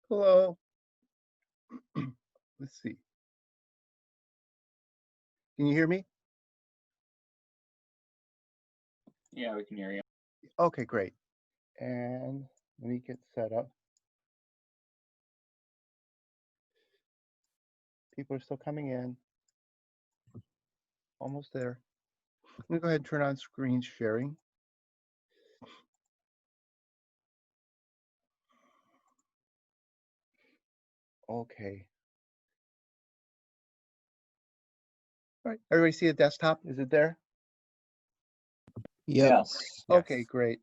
Hello. Let's see. Can you hear me? Yeah, we can hear you. Okay, great. And let me get set up. People are still coming in. Almost there. Let me go ahead and turn on screen sharing. Okay. All right. Everybody see the desktop? Is it there? Yep. Yes. Okay, great.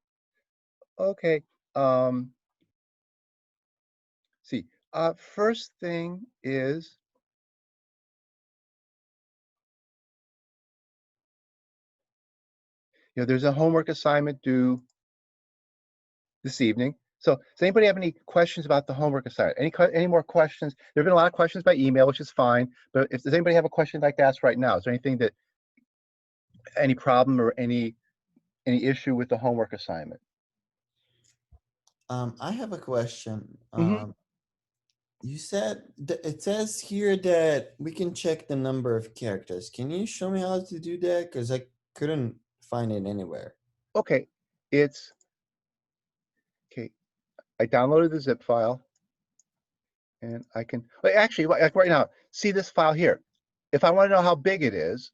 Okay. Um, see. First thing is there's a homework assignment due this evening. So does anybody have any questions about the homework assignment? Any more questions? There have been a lot of questions by email, which is fine. But if does anybody have a question they'd like to ask right now? Is there anything that any problem or any issue with the homework assignment? I have a question. Mhm. You said it says here that we can check the number of characters. Can you show me how to do that? Because I couldn't find it anywhere. Okay, it's okay. I downloaded the zip file, and I can actually, like right now, see this file here. If I want to know how big it is,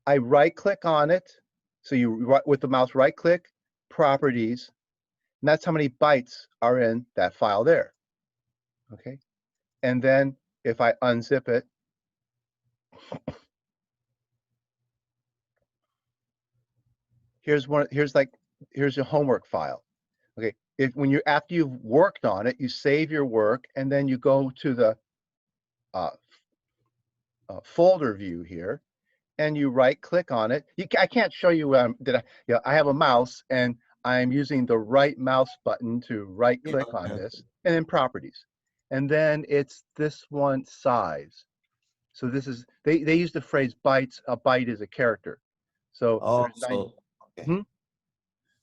I right-click on it. So with the mouse, right-click, Properties, and that's how many bytes are in that file there. Okay, and then if I unzip it, here's your homework file. Okay, after you've worked on it, you save your work, and then you go to the uh, folder view here, and you right-click on it. I can't show you that I have a mouse, and I'm using the right mouse button to Yeah. right-click Okay, on okay. this, and then Properties, and then it's this one size. So this is they use the phrase bytes. A byte is a character. So Oh, there's 90. so okay.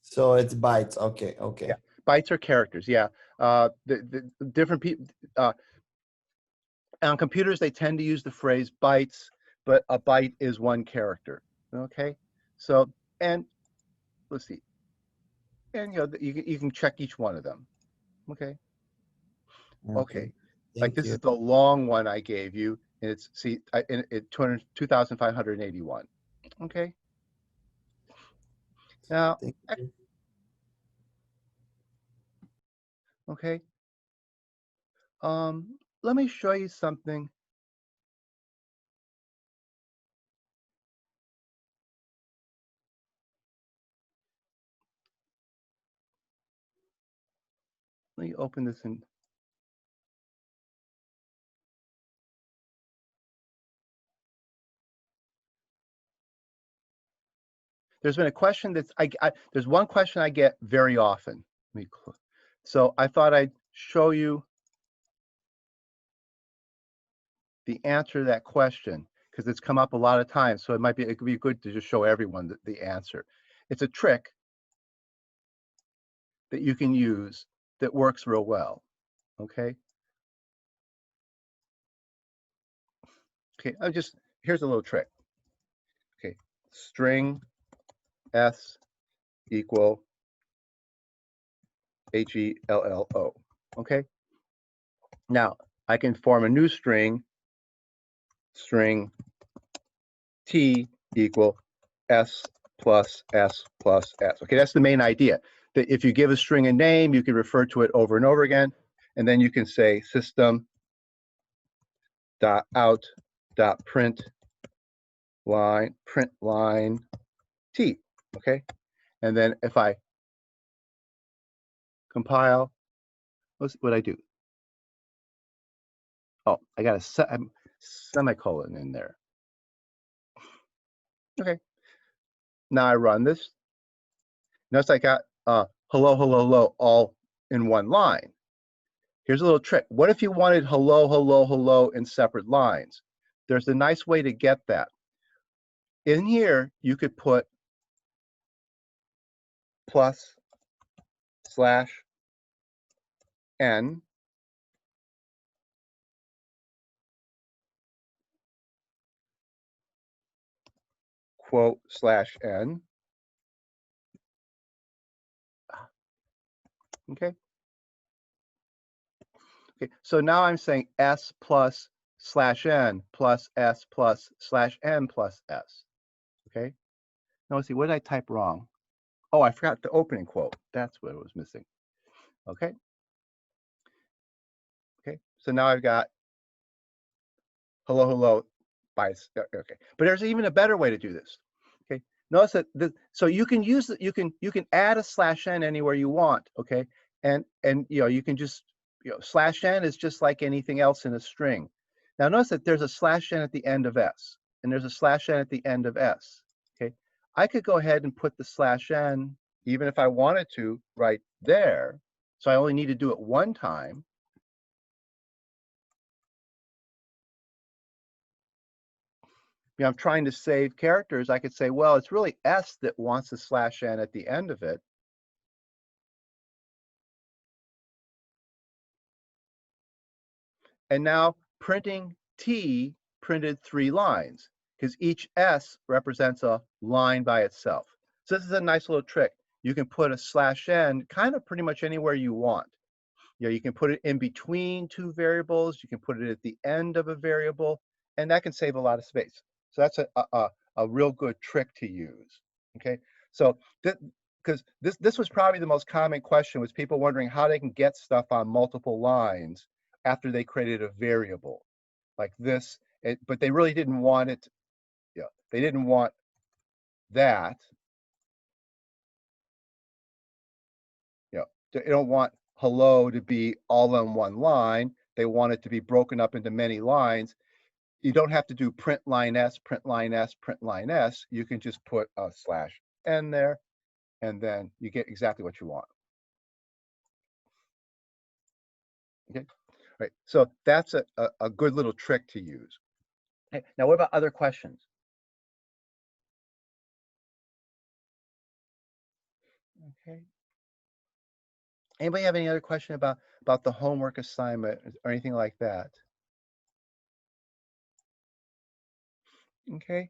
So it's bytes. Okay, Yeah, okay. bytes are characters. Yeah, the different people on computers they tend to use the phrase bytes, but a byte is one character. Okay, so and let's see, and you can check each one of them. Okay, Okay. okay, like Thank this you. is the long one I gave you, and it's in it 2,581. Okay, now Thank you. okay, let me show you something. Let me open this in. There's been a question that's there's one question I get very often. So I thought I'd show you the answer to that question because it's come up a lot of times. So it could be good to just show everyone the answer. It's a trick that you can use that works real well. Okay. Okay. Here's a little trick. Okay. String S equal HELLO. Okay. Now I can form a new string T equal S plus S plus S. Okay, that's the main idea. That if you give a string a name, you can refer to it over and over again, and then you can say system dot out dot print line T. Okay, and then if I compile, what I do? Oh, I got a semicolon in there. Okay, now I run this. Notice I got hello, hello, hello all in one line. Here's a little trick. What if you wanted hello, hello, hello in separate lines? There's a nice way to get that. In here, you could put plus slash n, quote slash n. Okay. Okay, so now I'm saying s plus slash n plus s plus slash n plus s. Okay. Now let's see, what did I type wrong? Oh, I forgot the opening quote. That's what it was missing. Okay. Okay. So now I've got hello, hello. Okay. But there's even a better way to do this. Okay. Notice that so you can use you can add a slash n anywhere you want. Okay. And you can just slash n is just like anything else in a string. Now notice that there's a slash n at the end of s, and there's a slash n at the end of s. Okay. I could go ahead and put the slash n, even if I wanted to, right there. So I only need to do it one time. I'm trying to save characters, I could say, well, it's really S that wants a slash n at the end of it. And now printing T printed 3 lines because each S represents a line by itself. So this is a nice little trick. You can put a slash n kind of pretty much anywhere you want. You can put it in between 2 variables. You can put it at the end of a variable, and that can save a lot of space. So that's a real good trick to use. Okay, so because this was probably the most common question, was people wondering how they can get stuff on multiple lines after they created a variable like this, but they really didn't want it. They didn't want that. They don't want hello to be all on one line. They want it to be broken up into many lines. You don't have to do print line S, print line S, print line S. You can just put a slash n there, and then you get exactly what you want. Okay, right. So that's a good little trick to use. Okay. Now, what about other questions? Okay. Anybody have any other question about the homework assignment or anything like that? Okay.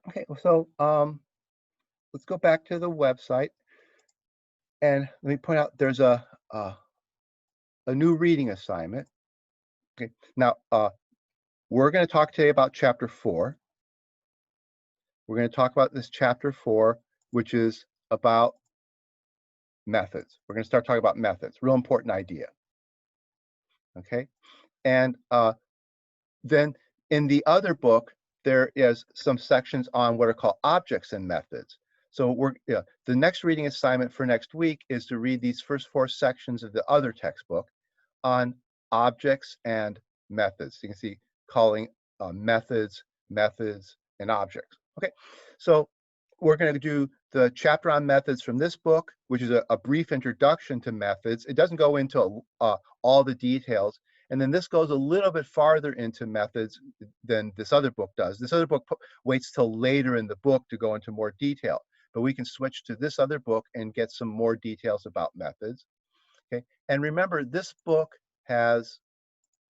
Okay. So let's go back to the website, and let me point out there's a new reading assignment. Okay. Now we're going to talk today about chapter 4. We're going to talk about this chapter 4, which is about methods. We're going to start talking about methods. Real important idea. Okay. And then in the other book, there is some sections on what are called objects and methods. So the next reading assignment for next week is to read these first 4 sections of the other textbook on objects and methods. You can see calling methods, and objects. Okay, so we're going to do the chapter on methods from this book, which is a brief introduction to methods. It doesn't go into all the details. And then this goes a little bit farther into methods than this other book does. This other book waits till later in the book to go into more detail. But we can switch to this other book and get some more details about methods. Okay, and remember, this book this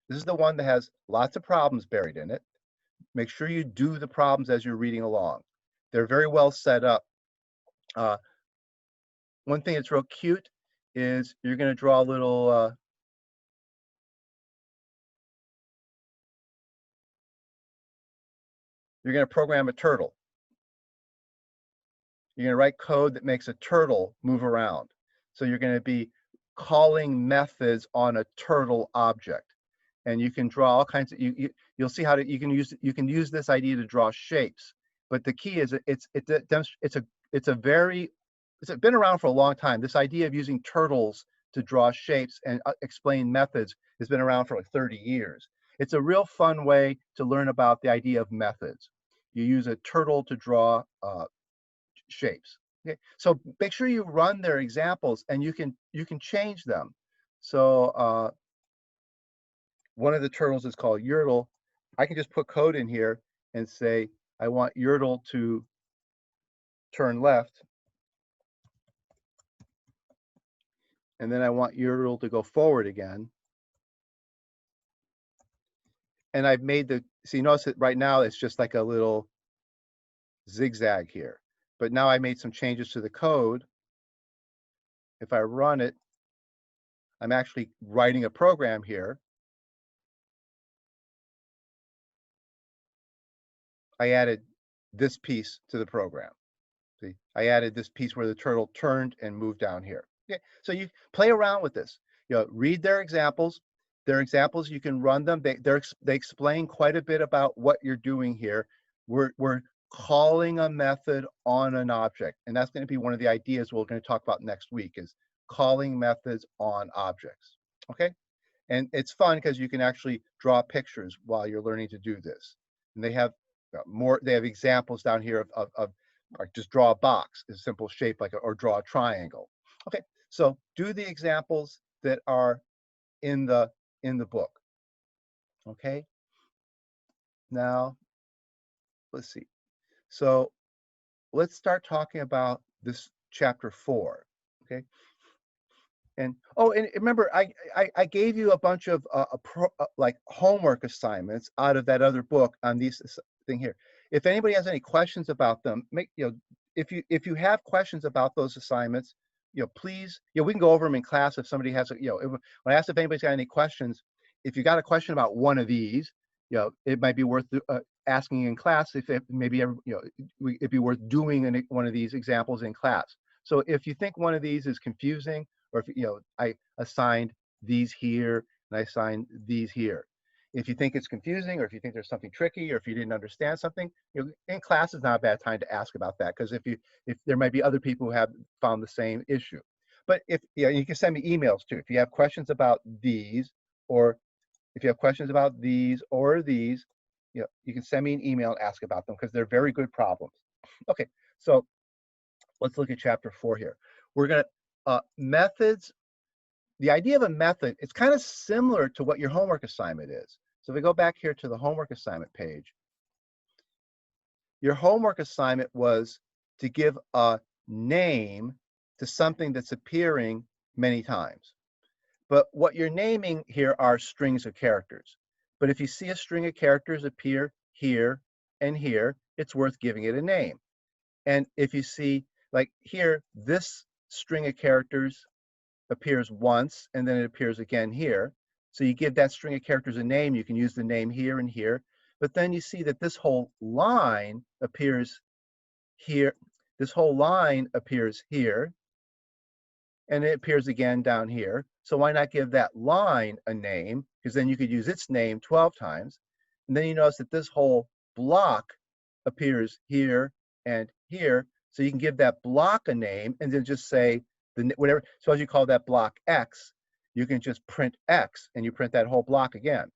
is the one that has lots of problems buried in it. Make sure you do the problems as you're reading along. They're very well set up. One thing that's real cute is you're going to draw a little you're going to program a turtle. You're going to write code that makes a turtle move around. So you're going to be calling methods on a turtle object. And you can draw all kinds of, you'll see how you can use this idea to draw shapes. But the key is it's been around for a long time. This idea of using turtles to draw shapes and explain methods has been around for like 30 years. It's a real fun way to learn about the idea of methods. You use a turtle to draw shapes. Okay, so make sure you run their examples, and you can change them. So one of the turtles is called Yertle. I can just put code in here and say I want Yertle to turn left, and then I want Yertle to go forward again. and I've made the, so you notice that right now it's just like a little zigzag here. But now I made some changes to the code. If I run it, I'm actually writing a program here. I added this piece to the program. See, I added this piece where the turtle turned and moved down here. Okay, so you play around with this. You know, read their examples. Their examples, you can run them. They explain quite a bit about what you're doing here. We're calling a method on an object, and that's going to be one of the ideas we're going to talk about next week is calling methods on objects. Okay, and it's fun because you can actually draw pictures while you're learning to do this. And they have more. They have examples down here of like just draw a box, a simple shape like or draw a triangle. Okay, so do the examples that are in the book. Okay, now let's see. So let's start talking about this chapter 4. Okay, and oh, and remember, I gave you a bunch of like homework assignments out of that other book on these thing here. If anybody has any questions about them, make if you have questions about those assignments, please, we can go over them in class if somebody has when I asked if anybody's got any questions, if you got a question about one of these, it might be worth asking in class. If maybe it'd be worth doing one of these examples in class. So if you think one of these is confusing, or if I assigned these here and I assigned these here. If you think it's confusing, or if you think there's something tricky, or if you didn't understand something, in class is not a bad time to ask about that, because if there might be other people who have found the same issue. But if you can send me emails too. If you have questions about these, or if you have questions about these or these, you can send me an email and ask about them, because they're very good problems. Okay, so let's look at chapter 4 here. We're gonna methods. The idea of a method, it's kind of similar to what your homework assignment is. So if we go back here to the homework assignment page, your homework assignment was to give a name to something that's appearing many times. But what you're naming here are strings of characters. But if you see a string of characters appear here and here, it's worth giving it a name. And if you see, like here, this string of characters appears once, and then it appears again here. So you give that string of characters a name. You can use the name here and here. But then you see that this whole line appears here. This whole line appears here, and it appears again down here. So why not give that line a name? Because then you could use its name 12 times. And then you notice that this whole block appears here and here. So you can give that block a name and then just say, whatever, suppose you call that block X, you can just print X and you print that whole block again.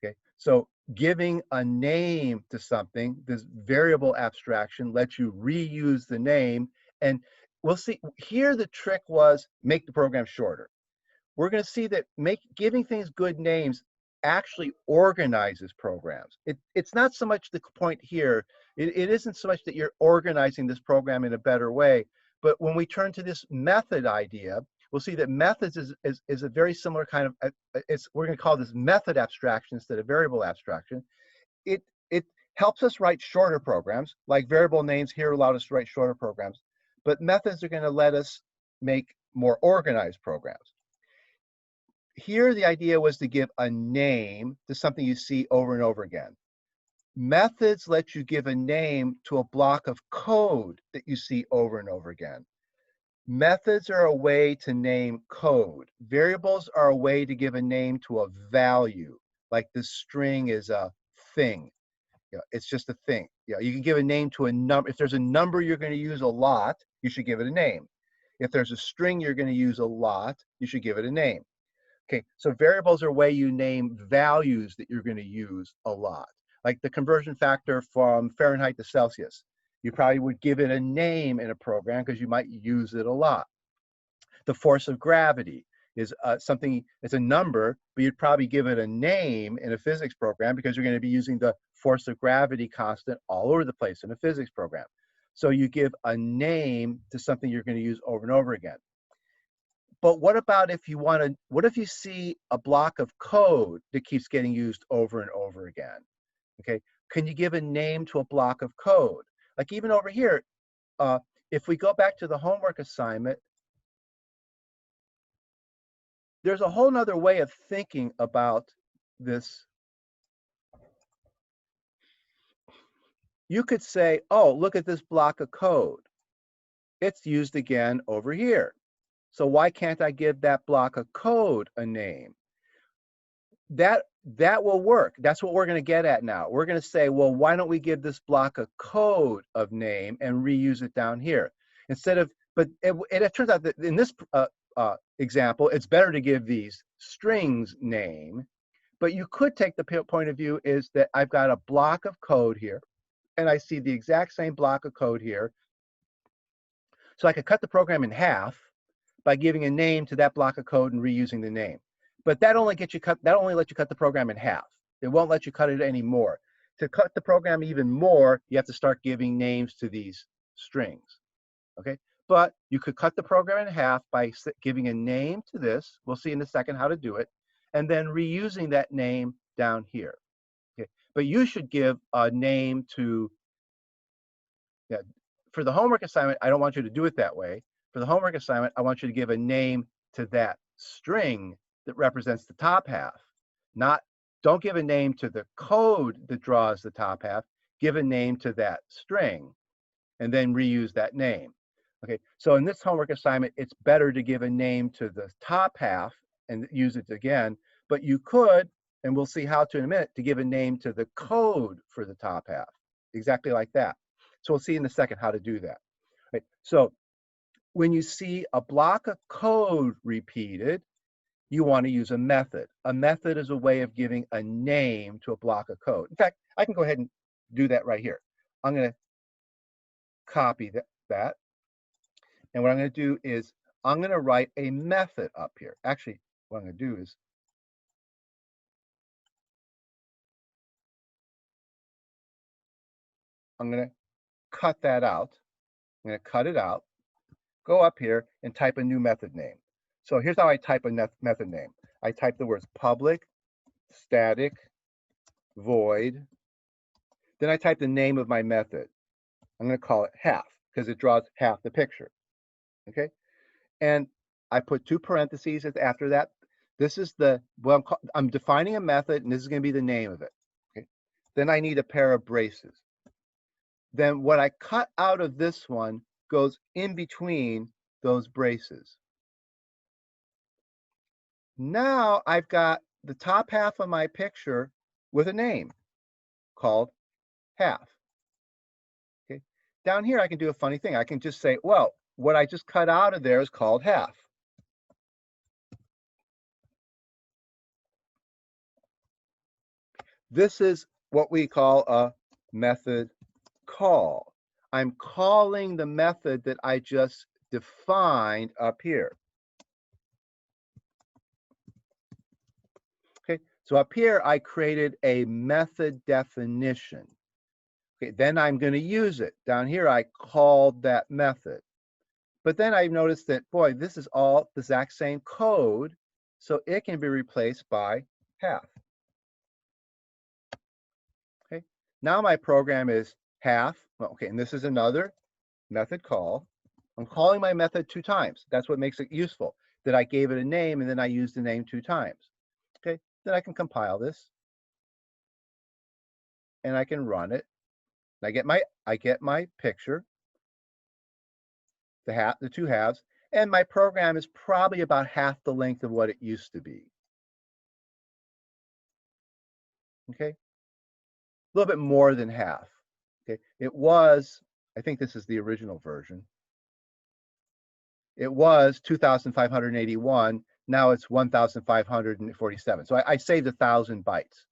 Okay, so giving a name to something, this variable abstraction lets you reuse the name. And we'll see here, the trick was make the program shorter. We're going to see that giving things good names actually organizes programs. It's not so much the point here. It isn't so much that you're organizing this program in a better way. But when we turn to this method idea, we'll see that methods is a very similar kind of, we're going to call this method abstraction instead of variable abstraction. It helps us write shorter programs, like variable names here allowed us to write shorter programs. But methods are going to let us make more organized programs. Here, the idea was to give a name to something you see over and over again. Methods let you give a name to a block of code that you see over and over again. Methods are a way to name code. Variables are a way to give a name to a value, like this string is a thing. It's just a thing. You can give a name to a number. If there's a number you're going to use a lot, you should give it a name. If there's a string you're going to use a lot, you should give it a name. Okay, so variables are a way you name values that you're going to use a lot. Like the conversion factor from Fahrenheit to Celsius. You probably would give it a name in a program because you might use it a lot. The force of gravity is something, it's a number, but you'd probably give it a name in a physics program because you're going to be using the force of gravity constant all over the place in a physics program. So you give a name to something you're going to use over and over again. But what about if you want to, what if you see a block of code that keeps getting used over and over again? Okay, can you give a name to a block of code? Like even over here, if we go back to the homework assignment, there's a whole nother way of thinking about this. You could say, oh, look at this block of code. It's used again over here. So why can't I give that block of code a name? That will work. That's what we're going to get at now. We're going to say, well, why don't we give this block of code of name and reuse it down here? Instead of, but it turns out that in this example, it's better to give these strings name. But you could take the point of view is that I've got a block of code here, and I see the exact same block of code here. So I could cut the program in half by giving a name to that block of code and reusing the name. But that only lets you cut the program in half. It won't let you cut it any more. To cut the program even more, you have to start giving names to these strings. Okay? But you could cut the program in half by giving a name to this. We'll see in a second how to do it. And then reusing that name down here. Okay? But you should give a name to, for the homework assignment, I don't want you to do it that way. For the homework assignment, I want you to give a name to that string that represents the top half. Don't give a name to the code that draws the top half. Give a name to that string and then reuse that name. Okay, so in this homework assignment, it's better to give a name to the top half and use it again, but you could, and we'll see how to in a minute, to give a name to the code for the top half, exactly like that. So we'll see in a second how to do that. Right, so when you see a block of code repeated, you want to use a method. A method is a way of giving a name to a block of code. In fact, I can go ahead and do that right here. I'm going to copy that. And what I'm going to do is I'm going to write a method up here. Actually, what I'm going to do is I'm going to cut that out. I'm going to cut it out, go up here and type a new method name. So here's how I type a method name. I type the words public, static, void. Then I type the name of my method. I'm going to call it half because it draws half the picture. Okay. And I put 2 parentheses after that. This is I'm defining a method, and this is going to be the name of it. Okay. Then I need a pair of braces. Then what I cut out of this one goes in between those braces. Now I've got the top half of my picture with a name called half. Okay. Down here, I can do a funny thing. I can just say, well, what I just cut out of there is called half. This is what we call a method call. I'm calling the method that I just defined up here. Okay, so up here I created a method definition. Okay, then I'm going to use it. Down here I called that method. But then I noticed that, boy, this is all the exact same code, so it can be replaced by half. Okay, now my program is half. Well, okay, and this is another method call. I'm calling my method 2 times. That's what makes it useful, that I gave it a name and then I used the name 2 times. Okay, then I can compile this and I can run it. I get my picture, the 2 halves, and my program is probably about half the length of what it used to be. Okay, a little bit more than half. Okay, it was, I think this is the original version. It was 2,581. Now it's 1,547. So I saved 1,000 bytes.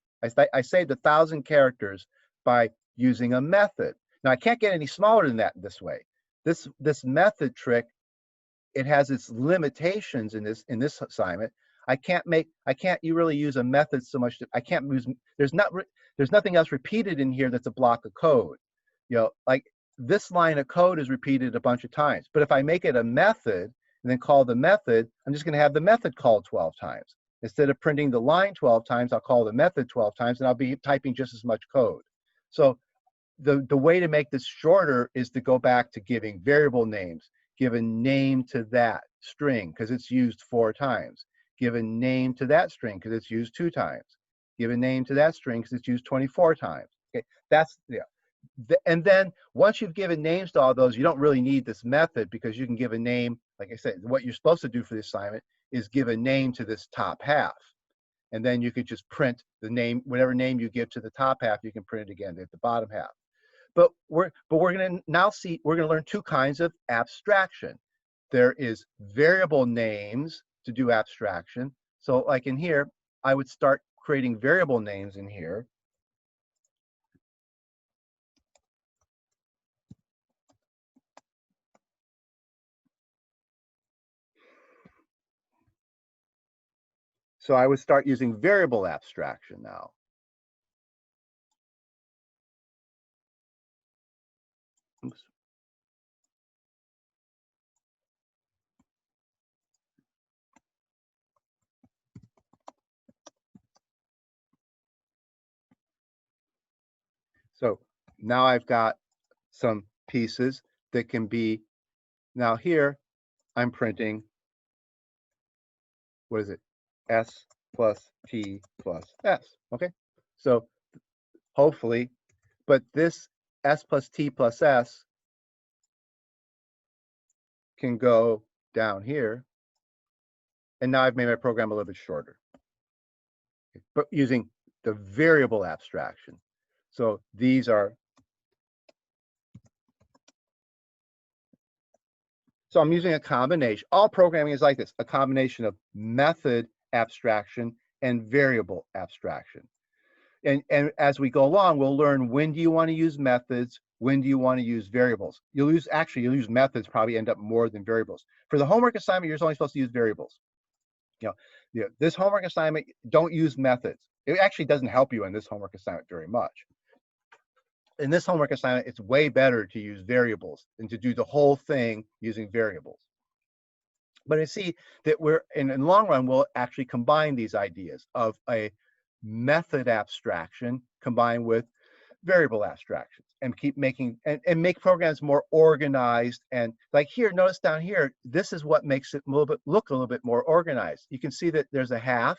I saved 1,000 characters by using a method. Now I can't get any smaller than that this way. This method trick, it has its limitations in this assignment. You really use a method so much that I can't use. There's nothing else repeated in here that's a block of code. You know, like this line of code is repeated a bunch of times. But if I make it a method, and then call the method, I'm just going to have the method called 12 times. Instead of printing the line 12 times, I'll call the method 12 times, and I'll be typing just as much code. So the way to make this shorter is to go back to giving variable names. Give a name to that string because it's used 4 times. Give a name to that string because it's used 2 times. Give a name to that string because it's used 24 times. Okay, that's, yeah. And then once you've given names to all those, you don't really need this method because you can give a name. Like I said, what you're supposed to do for the assignment is give a name to this top half. And then you could just print the name, whatever name you give to the top half, you can print it again at the bottom half. But we're going to now see, we're going to learn 2 kinds of abstraction. There is variable names to do abstraction. So like in here, I would start creating variable names in here. So I would start using variable abstraction now. Oops. So now I've got some pieces that can be, now here I'm printing, what is it? S plus T plus S, okay? So hopefully, but this S plus T plus S can go down here. And now I've made my program a little bit shorter, but using the variable abstraction. So these are, so I'm using a combination. All programming is like this, a combination of method abstraction and variable abstraction. And as we go along, we'll learn when do you want to use methods, when do you want to use variables. You'll use methods, probably end up more than variables. For the homework assignment, you're only supposed to use variables. This homework assignment, don't use methods. It actually doesn't help you in this homework assignment very much. In this homework assignment, it's way better to use variables than to do the whole thing using variables. But I see that we're, in the long run, we'll actually combine these ideas of a method abstraction combined with variable abstractions and keep making, and make programs more organized. And like here, notice down here, this is what makes it look a little bit more organized. You can see that there's a half,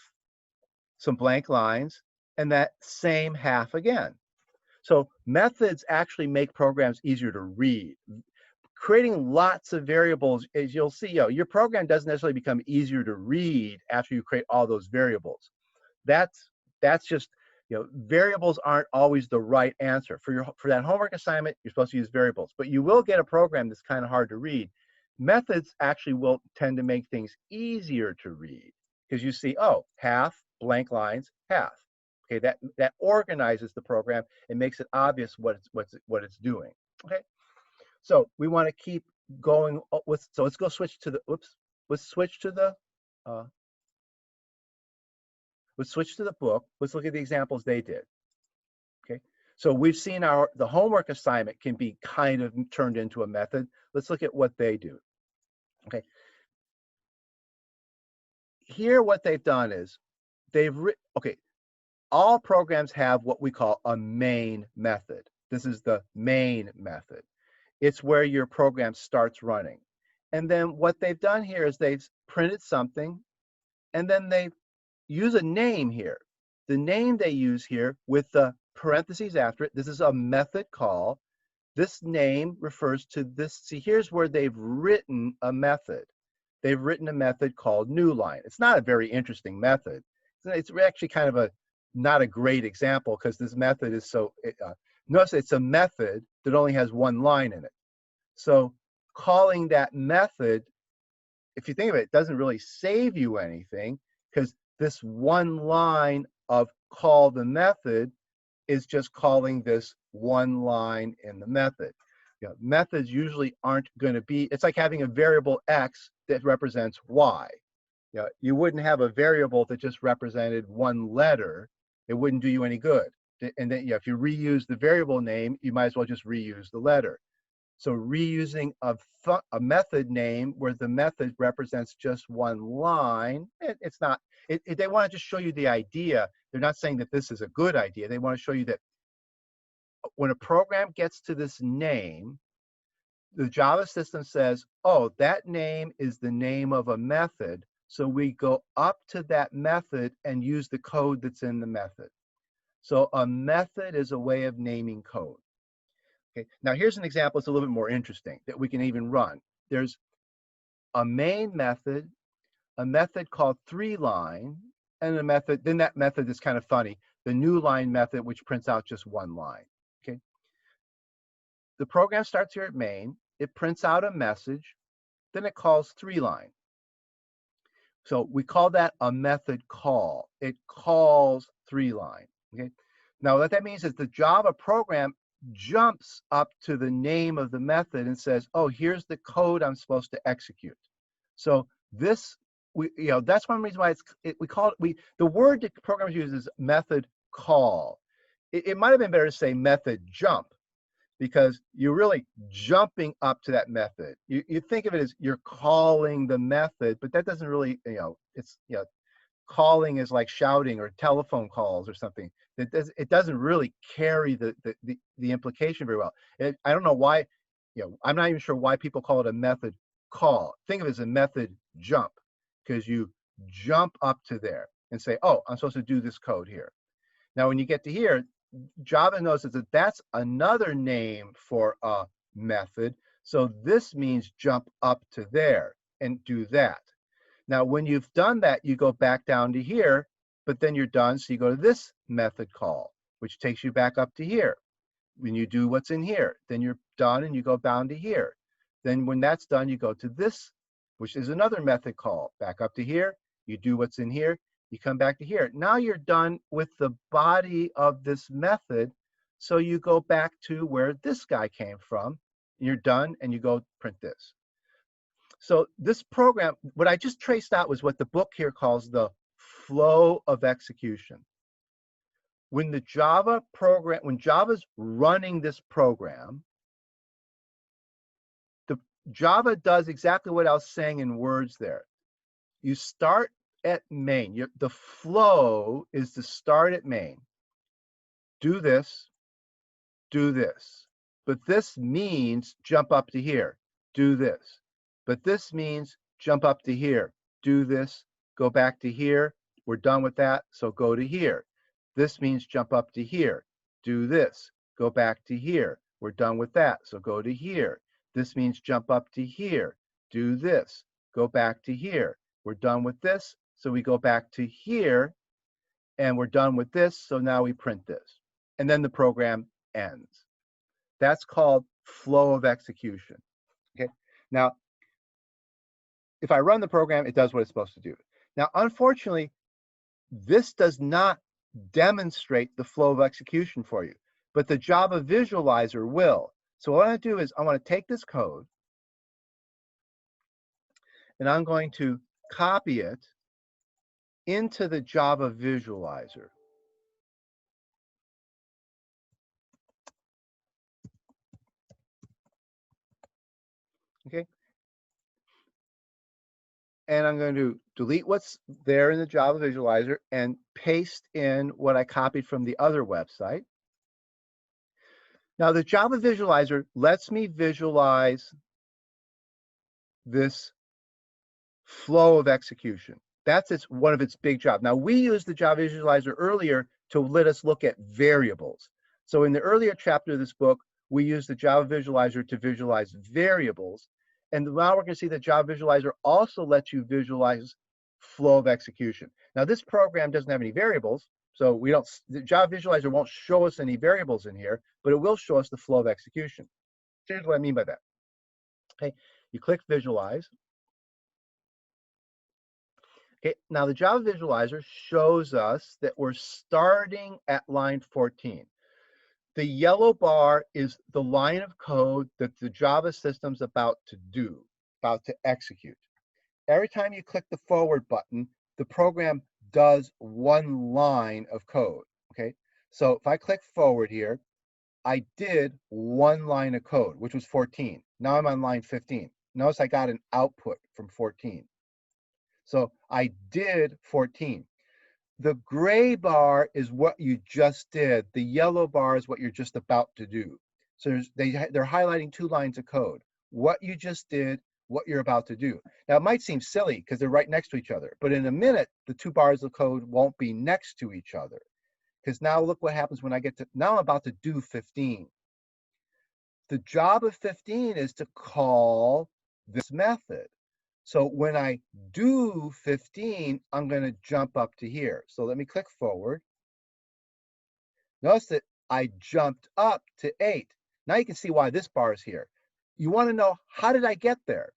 some blank lines, and that same half again. So methods actually make programs easier to read. Creating lots of variables, as you'll see, your program doesn't necessarily become easier to read after you create all those variables. That's just, variables aren't always the right answer. For that homework assignment, you're supposed to use variables, but you will get a program that's kind of hard to read. Methods actually will tend to make things easier to read because you see, oh, half, blank lines, half. Okay, that organizes the program and makes it obvious what it's doing. Okay, so we want to keep going with. So let's go switch to the. Oops. Let's switch to the. Let's switch to the book. Let's look at the examples they did. Okay, so we've seen the homework assignment can be kind of turned into a method. Let's look at what they do. Okay, here what they've done is all programs have what we call a main method. This is the main method. It's where your program starts running. And then what they've done here is they've printed something, and then they use a name here. The name they use here with the parentheses after it, this is a method call. This name refers to this. See, here's where they've written a method. They've written a method called newline. It's not a very interesting method. It's actually kind of not a great example because this method is so, notice it's a method that only has one line in it. So calling that method, if you think of it, it doesn't really save you anything because this one line of call the method is just calling this one line in the method. Methods usually aren't going to be, it's like having a variable X that represents Y. You wouldn't have a variable that just represented one letter. It wouldn't do you any good. And then if you reuse the variable name, you might as well just reuse the letter. So reusing a method name where the method represents just one line, it's not, they want to just show you the idea. They're not saying that this is a good idea. They want to show you that when a program gets to this name, the Java system says, oh, that name is the name of a method. So we go up to that method and use the code that's in the method. So a method is a way of naming code. Okay, now here's an example that's a little bit more interesting that we can even run. There's a main method, a method called three-line, and a method, then that method is kind of funny, the new line method, which prints out just one line. Okay, the program starts here at main, it prints out a message, then it calls three-line. So we call that a method call. It calls three-line. Okay, now what that means is the Java program jumps up to the name of the method and says, oh, here's the code I'm supposed to execute. So this, that's one reason why we call it, the word that programmers use is method call. It might have been better to say method jump, because you're really jumping up to that method. You think of it as you're calling the method, but that doesn't really, calling is like shouting or telephone calls or something. It doesn't really carry the implication very well. I don't know why, I'm not even sure why people call it a method call. Think of it as a method jump, because you jump up to there and say, oh, I'm supposed to do this code here. Now, when you get to here, Java knows that that's another name for a method. So this means jump up to there and do that. Now, when you've done that, you go back down to here, but then you're done. So you go to this method call, which takes you back up to here. When you do what's in here, then you're done and you go down to here. Then when that's done, you go to this, which is another method call, back up to here. You do what's in here, you come back to here. Now you're done with the body of this method. So you go back to where this guy came from. You're done and you go print this. So this program, what I just traced out was what the book here calls the flow of execution. When the Java program, when Java's running this program, the Java does exactly what I was saying in words there. You start at main. The flow is to start at main. Do this, do this. But this means jump up to here, do this. But this means jump up to here, do this, go back to here. We're done with that, so go to here. This means jump up to here, do this, go back to here. We're done with that, so go to here. This means jump up to here, do this, go back to here. We're done with this, so we go back to here, and we're done with this, so now we print this. And then the program ends. That's called flow of execution. Okay. Now, if I run the program, it does what it's supposed to do. Now, unfortunately, this does not demonstrate the flow of execution for you, but the Java visualizer will. So what I want to do is I want to take this code, and I'm going to copy it into the Java visualizer. Okay. And I'm going to delete what's there in the Java visualizer and paste in what I copied from the other website. Now, the Java visualizer lets me visualize this flow of execution. That's one of its big jobs. Now, we used the Java visualizer earlier to let us look at variables. So in the earlier chapter of this book, we used the Java visualizer to visualize variables. And now we're going to see that Java visualizer also lets you visualize flow of execution. Now, this program doesn't have any variables, so the Java visualizer won't show us any variables in here, but it will show us the flow of execution. Here's what I mean by that. Okay, you click visualize. Okay, now the Java visualizer shows us that we're starting at line 14. The yellow bar is the line of code that the Java system's about to execute. Every time you click the forward button, the program does one line of code, okay? So if I click forward here, I did one line of code, which was 14. Now I'm on line 15. Notice I got an output from 14. So I did 14. The gray bar is what you just did. The yellow bar is what you're just about to do. So they're highlighting 2 lines of code. What you just did, what you're about to do. Now, it might seem silly because they're right next to each other, but in a minute, the 2 bars of code won't be next to each other. Because now look what happens when I get to, now I'm about to do 15. The job of 15 is to call this method. So when I do 15, I'm going to jump up to here. So let me click forward. Notice that I jumped up to 8. Now you can see why this bar is here. You want to know, how did I get there?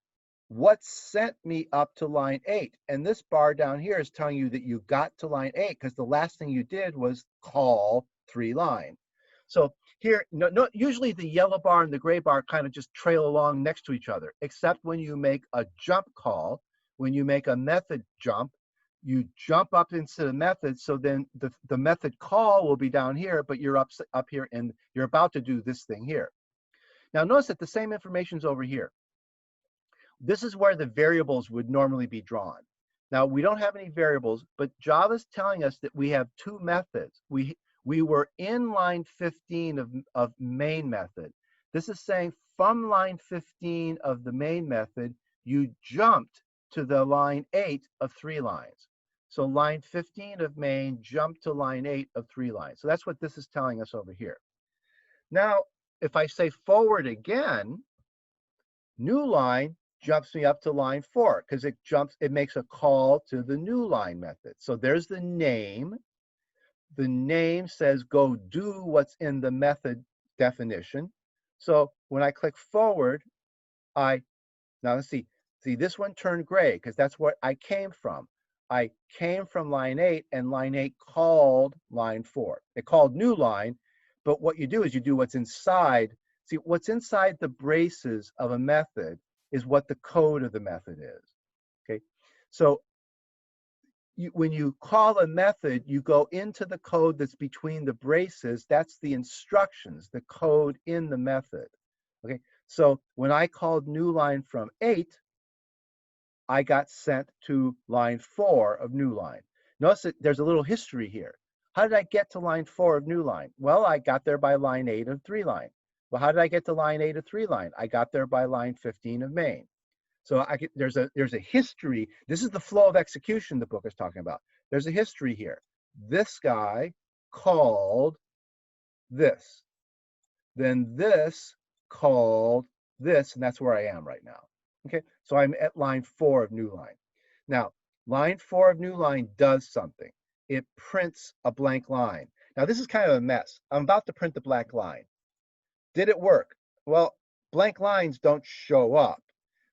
What sent me up to line 8? And this bar down here is telling you that you got to line 8 because the last thing you did was call 3 line. So here, usually the yellow bar and the gray bar kind of just trail along next to each other, except when you make a jump call, when you make a method jump, you jump up into the method, so then the method call will be down here, but you're up here and you're about to do this thing here. Now notice that the same information is over here. This is where the variables would normally be drawn. Now we don't have any variables, but Java's telling us that we have 2 methods. We were in line 15 of main method. This is saying from line 15 of the main method, you jumped to the line 8 of 3 lines. So line 15 of main jumped to line 8 of 3 lines. So that's what this is telling us over here. Now, if I say forward again, new line jumps me up to line 4 because it makes a call to the new line method. So there's the name. The name says go do what's in the method definition. So when I click forward, now let's see this one turned gray because that's what I came from. I came from line 8 and line 8 called line 4. It called new line, but what you do is you do what's inside. See, what's inside the braces of a method is what the code of the method is. Okay, so when you call a method, you go into the code that's between the braces. That's the instructions, the code in the method. Okay, so when I called new line from 8, I got sent to line 4 of new line. Notice that there's a little history here. How did I get to line 4 of new line? Well, I got there by line 8 of 3 line. Well, how did I get to line 8 of 3 line? I got there by line 15 of main. So there's a history. This is the flow of execution the book is talking about. There's a history here. This guy called this. Then this called this, and that's where I am right now. Okay, so I'm at line 4 of new line. Now, line 4 of new line does something. It prints a blank line. Now, this is kind of a mess. I'm about to print the blank line. Did it work? Well, blank lines don't show up.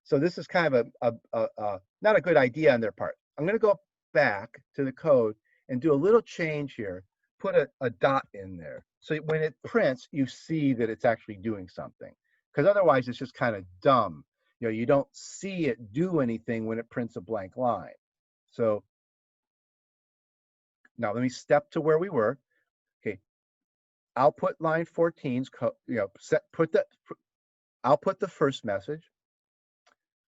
So this is kind of not a good idea on their part. I'm going to go back to the code and do a little change here, put a dot in there. So when it prints, you see that it's actually doing something. Because otherwise, it's just kind of dumb. You don't see it do anything when it prints a blank line. So now let me step to where we were. Okay, output line 14's output the first message.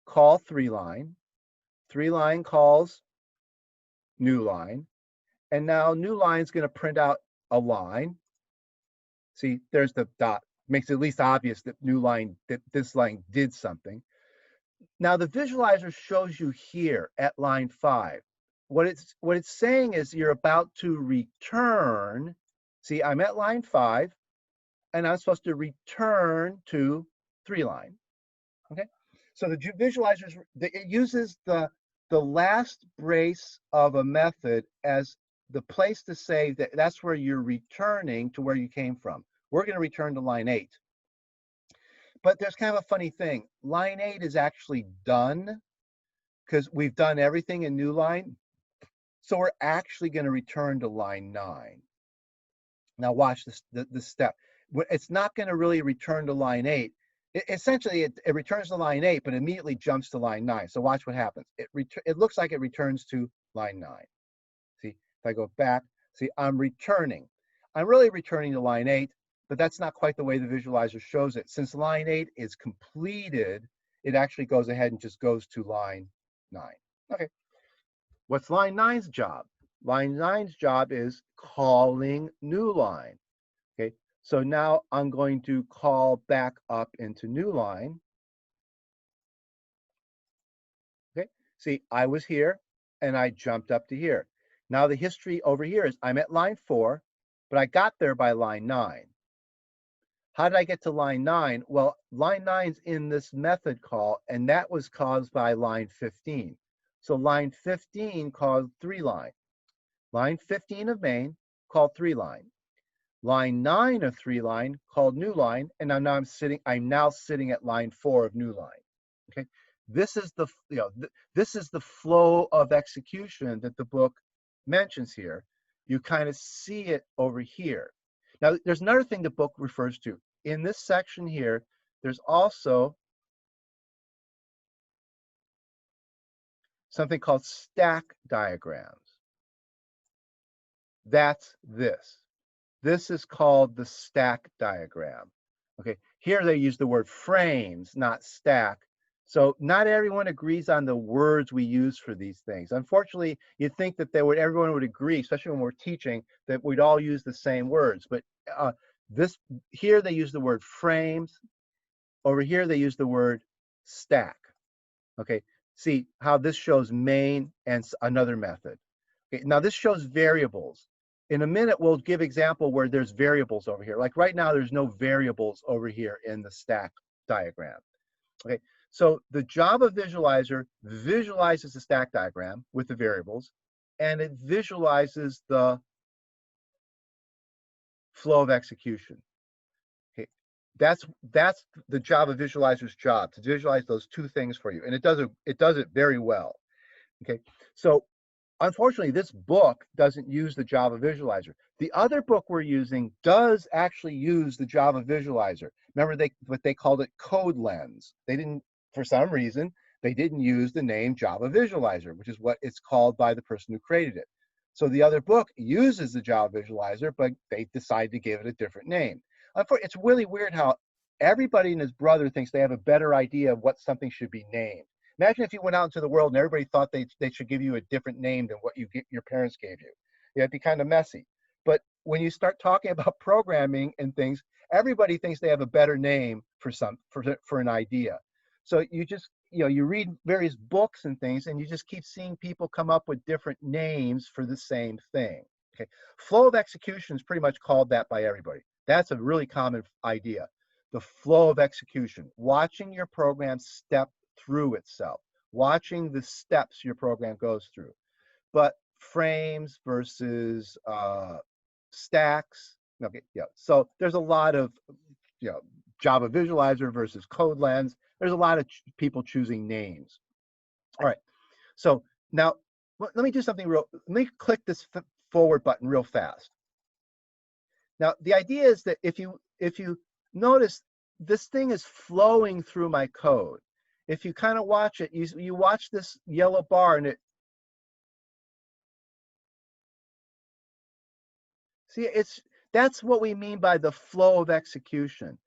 Call 3 line. 3 line calls new line. And now new line is going to print out a line. See, there's the dot. Makes it at least obvious that this line did something. Now the visualizer shows you here at line 5. What it's saying is you're about to return. See, I'm at line 5, and I'm supposed to return to 3 line. Okay. So the visualizers, it uses the last brace of a method as the place to say that that's where you're returning to where you came from. We're going to return to line 8. But there's kind of a funny thing. Line 8 is actually done because we've done everything in new line. So we're actually going to return to line 9. Now watch this step. It's not going to really return to line 8. Essentially, it returns to line 8, but immediately jumps to line 9. So watch what happens. It looks like it returns to line 9. See, if I go back, see, I'm returning. I'm really returning to line 8, but that's not quite the way the visualizer shows it. Since line 8 is completed, it actually goes ahead and just goes to line 9. Okay. What's line 9's job? Line 9's job is calling new line. Okay. So now I'm going to call back up into new line. Okay. See, I was here and I jumped up to here. Now the history over here is I'm at line 4, but I got there by line 9. How did I get to line 9? Well, line 9's in this method call, and that was caused by line 15. So line 15 called 3 line. Line 15 of main called 3 line. Line 9 of 3 line called new line, and I'm now sitting at line 4 of new line. Okay, this is the this is the flow of execution that the book mentions here. You kind of see it over here. Now, there's another thing the book refers to. In this section here, there's also something called stack diagrams. That's this. This is called the stack diagram. Okay, here they use the word frames, not stack. So not everyone agrees on the words we use for these things. Unfortunately, you'd think that everyone would agree, especially when we're teaching, that we'd all use the same words. But here they use the word frames. Over here they use the word stack. Okay, see how this shows main and another method. Okay, now this shows variables. In a minute, we'll give example where there's variables over here. Like right now, there's no variables over here in the stack diagram. Okay, so the Java visualizer visualizes the stack diagram with the variables, and it visualizes the flow of execution. Okay, that's the Java visualizer's job, to visualize those two things for you, and it does it very well. Okay, so unfortunately, this book doesn't use the Java visualizer. The other book we're using does actually use the Java visualizer. Remember, what they called it Code Lens. They didn't, for some reason, they didn't use the name Java visualizer, which is what it's called by the person who created it. So the other book uses the Java visualizer, but they decided to give it a different name. It's really weird how everybody and his brother thinks they have a better idea of what something should be named. Imagine if you went out into the world and everybody thought they should give you a different name than what your parents gave you. Yeah, it'd be kind of messy. But when you start talking about programming and things, everybody thinks they have a better name for an idea. So you just, you read various books and things, and you just keep seeing people come up with different names for the same thing. Okay, flow of execution is pretty much called that by everybody. That's a really common idea. The flow of execution, watching your program step through itself, watching the steps your program goes through. But frames versus stacks, okay, yeah. So there's a lot of, Java visualizer versus Code Lens. There's a lot of people choosing names. All right, so now let me do something let me click this forward button real fast. Now the idea is that if you notice, this thing is flowing through my code. If you kind of watch it, you watch this yellow bar, and that's what we mean by the flow of execution.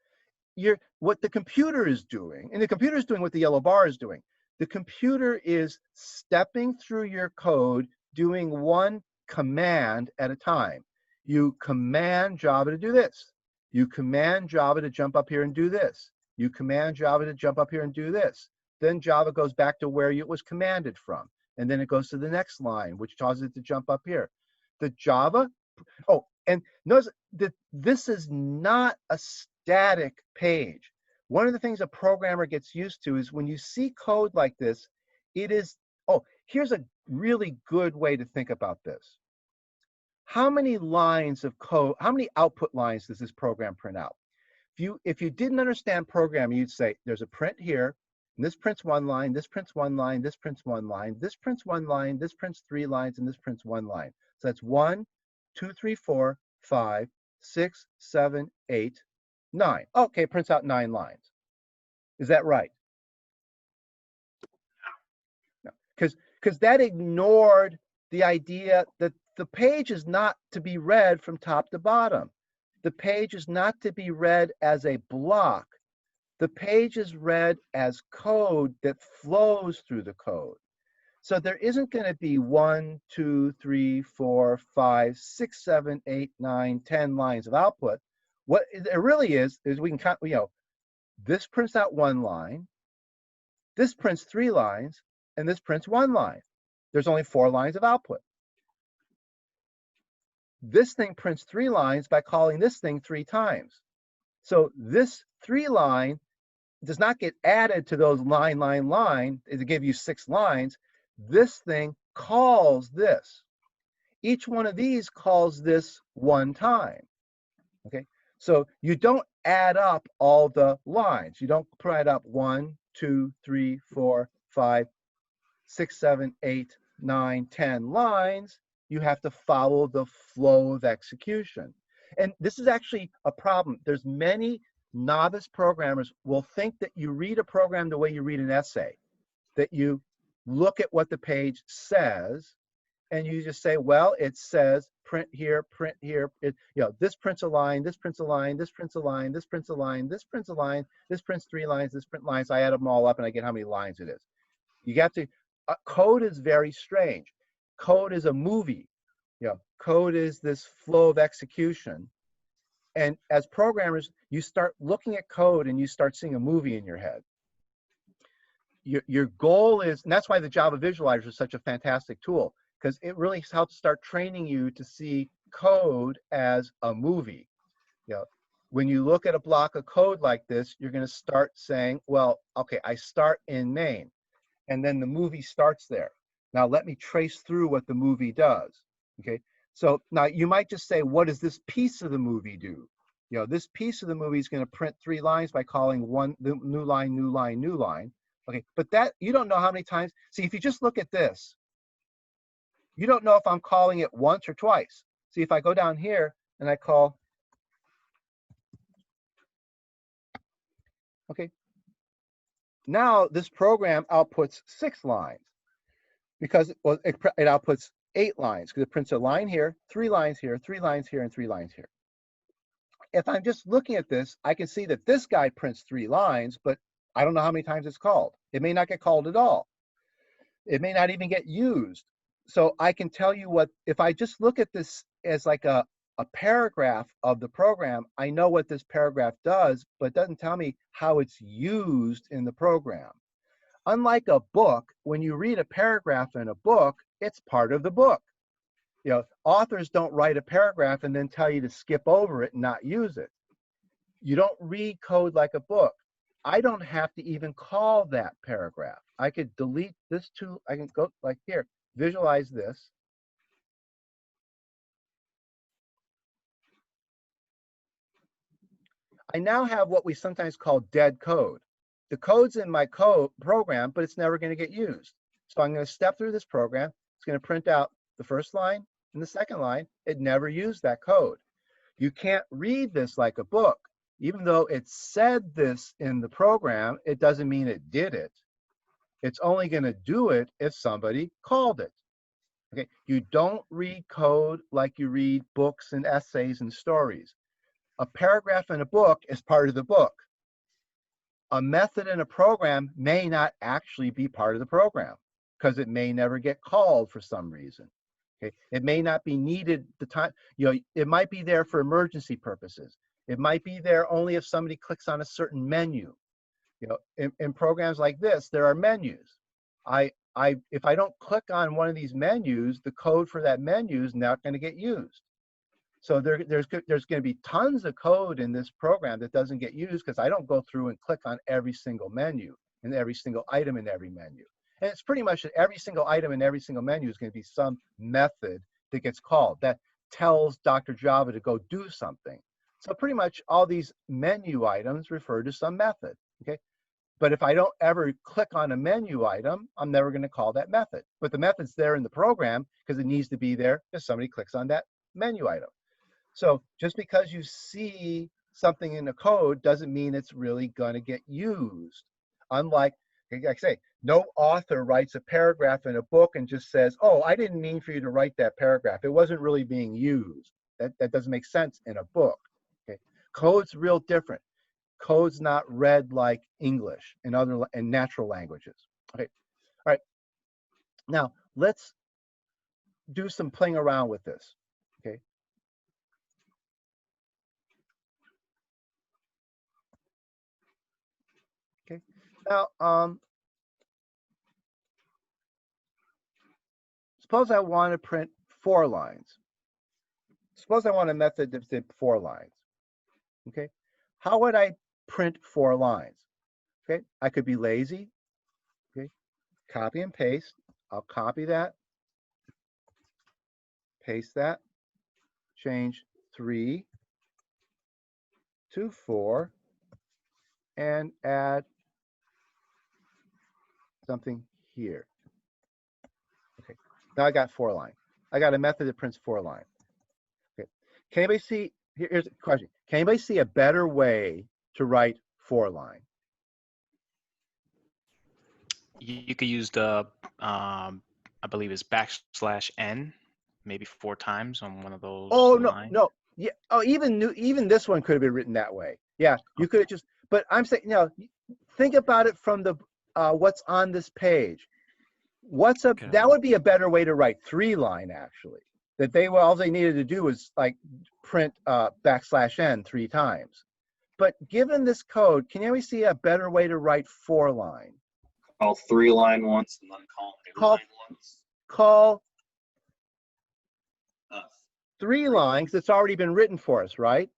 What the computer is doing, and the computer is doing what the yellow bar is doing. The computer is stepping through your code, doing one command at a time. You command Java to do this. You command Java to jump up here and do this. You command Java to jump up here and do this. Then Java goes back to where it was commanded from. And then it goes to the next line, which causes it to jump up here. The Java, and notice that this is not a static page. One of the things a programmer gets used to is when you see code like this, here's a really good way to think about this. How many lines of code, how many output lines does this program print out? If you didn't understand programming, you'd say there's a print here, and this prints one line, this prints one line, this prints one line, this prints one line, this prints 3 lines, and this prints 1 line. So that's 1, 2, 3, 4, 5, 6, 7, 8, 9. Okay, it prints out 9 lines. Is that right? No, because that ignored the idea that the page is not to be read from top to bottom. the page is not to be read as a block. The page is read as code that flows through the code. So there isn't going to be 1, 2, 3, 4, 5, 6, 7, 8, 9, 10 lines of output. What it really is we can count, this prints out 1 line, this prints 3 lines, and this prints 1 line. There's only 4 lines of output. This thing prints 3 lines by calling this thing 3 times. So this 3 line does not get added to those line to give you 6 lines. This thing calls this. Each one of these calls this 1 time. Okay, so you don't add up all the lines. You don't add up 1, 2, 3, 4, 5, 6, 7, 8, 9, 10 lines. You have to follow the flow of execution. And this is actually a problem. There's many novice programmers will think that you read a program the way you read an essay, that you look at what the page says and you just say, well, it says print here, this prints a line, this prints a line, this prints a line, this prints a line, this prints a line, this prints 3 lines, this prints lines. I add them all up and I get how many lines it is. You have to, code is very strange. Code is a movie. Code is this flow of execution. And as programmers, you start looking at code and you start seeing a movie in your head. Your goal is, and that's why the Java Visualizer is such a fantastic tool, because it really helps start training you to see code as a movie. When you look at a block of code like this, you're going to start saying, well, okay, I start in main, and then the movie starts there. Now let me trace through what the movie does. Okay, so now you might just say, what does this piece of the movie do? This piece of the movie is going to print 3 lines by calling the new line, new line, new line. Okay, but that, you don't know how many times. See, if you just look at this, you don't know if I'm calling it once or twice. See, if I go down here and I call, okay, now this program outputs 6 lines because it outputs 8 lines because it prints a line here, 3 lines here, 3 lines here, and 3 lines here. If I'm just looking at this, I can see that this guy prints 3 lines, but I don't know how many times it's called. It may not get called at all. It may not even get used. So I can tell you what, if I just look at this as like a paragraph of the program, I know what this paragraph does, but it doesn't tell me how it's used in the program. Unlike a book, when you read a paragraph in a book, it's part of the book. Authors don't write a paragraph and then tell you to skip over it and not use it. You don't read code like a book. I don't have to even call that paragraph. I could delete this too. I can go like here, visualize this. I now have what we sometimes call dead code. The code's in my code program, but it's never going to get used. So I'm going to step through this program. It's going to print out the first line and the second line. It never used that code. You can't read this like a book. Even though it said this in the program, it doesn't mean it did it. It's only going to do it if somebody called it. Okay, you don't read code like you read books and essays and stories. A paragraph in a book is part of the book. A method in a program may not actually be part of the program because it may never get called for some reason. Okay, it may not be needed the time, it might be there for emergency purposes. It might be there only if somebody clicks on a certain menu. In programs like this, there are menus. If I don't click on one of these menus, the code for that menu is not going to get used. So there's going to be tons of code in this program that doesn't get used because I don't go through and click on every single menu and every single item in every menu. And it's pretty much that every single item in every single menu is going to be some method that gets called that tells Dr. Java to go do something. So pretty much all these menu items refer to some method, okay? But if I don't ever click on a menu item, I'm never going to call that method. But the method's there in the program because it needs to be there if somebody clicks on that menu item. So just because you see something in the code doesn't mean it's really going to get used. Unlike, like I say, no author writes a paragraph in a book and just says, oh, I didn't mean for you to write that paragraph. It wasn't really being used. That doesn't make sense in a book. Code's real different. Code's not read like English and natural languages. Okay, all right. Now let's do some playing around with this. Okay. Okay. Now, suppose I want to print 4 lines. Suppose I want a method that did 4 lines. Okay. How would I print 4 lines? Okay. I could be lazy. Okay. Copy and paste. I'll copy that. Paste that. Change 3 to 4 and add something here. Okay. Now I got 4 lines. I got a method that prints 4 lines. Okay. Can anybody see? Here's a question. Can anybody see a better way to write 4 line? You could use the, I believe it's \n, maybe 4 times on one of those. Oh lines. no. Yeah. Oh, even this one could have been written that way. Yeah. You could have just. But I'm saying, think about it from the what's on this page. That would be a better way to write 3 line actually. That all they needed to do was like print \n 3 times. But given this code, can you see a better way to write 4 line? Call 3 line once and then call new line once. Call 3 lines that's already been written for us, right?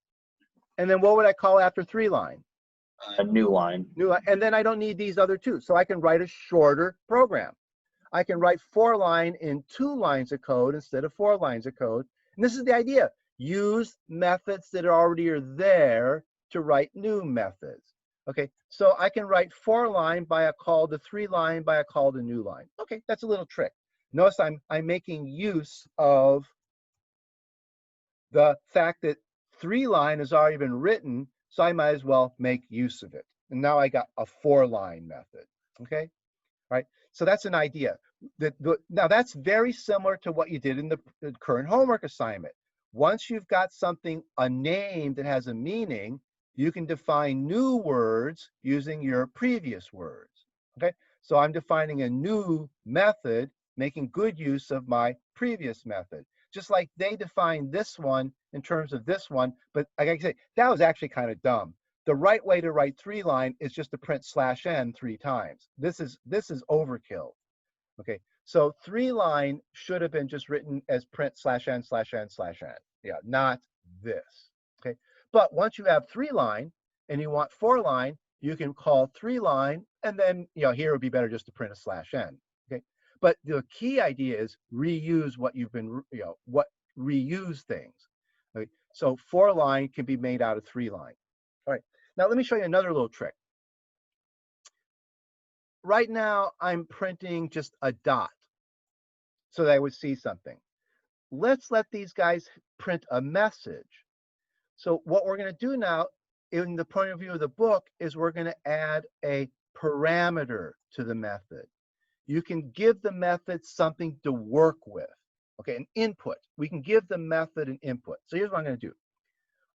And then what would I call after 3 line? A new line. New line. And then I don't need these other 2. So I can write a shorter program. I can write 4 line in 2 lines of code instead of 4 lines of code. And this is the idea. Use methods that already are there to write new methods. Okay, so I can write 4 line by a call to 3 line by a call to new line. Okay, that's a little trick. Notice I'm making use of the fact that 3 line has already been written, so I might as well make use of it. And now I got a 4 line method. Okay, all right. So that's an idea. Now that's very similar to what you did in the current homework assignment. Once you've got something, a name that has a meaning, you can define new words using your previous words. Okay, so I'm defining a new method, making good use of my previous method. Just like they defined this one in terms of this one, but like I say, that was actually kind of dumb. The right way to write 3 line is just to print /n 3 times. This is overkill. Okay, so 3 line should have been just written as print /n. Yeah, not this. Okay, but once you have 3 line and you want 4 line, you can call 3 line, and then here it would be better just to print a /n. Okay, but the key idea is reuse what you've been reuse things. Okay, so 4 line can be made out of 3 line. All right, now let me show you another little trick. Right now, I'm printing just a dot so that I would see something. Let's let these guys print a message. So what we're going to do now, in the point of view of the book, is we're going to add a parameter to the method. You can give the method something to work with. Okay, an input. We can give the method an input. So here's what I'm going to do.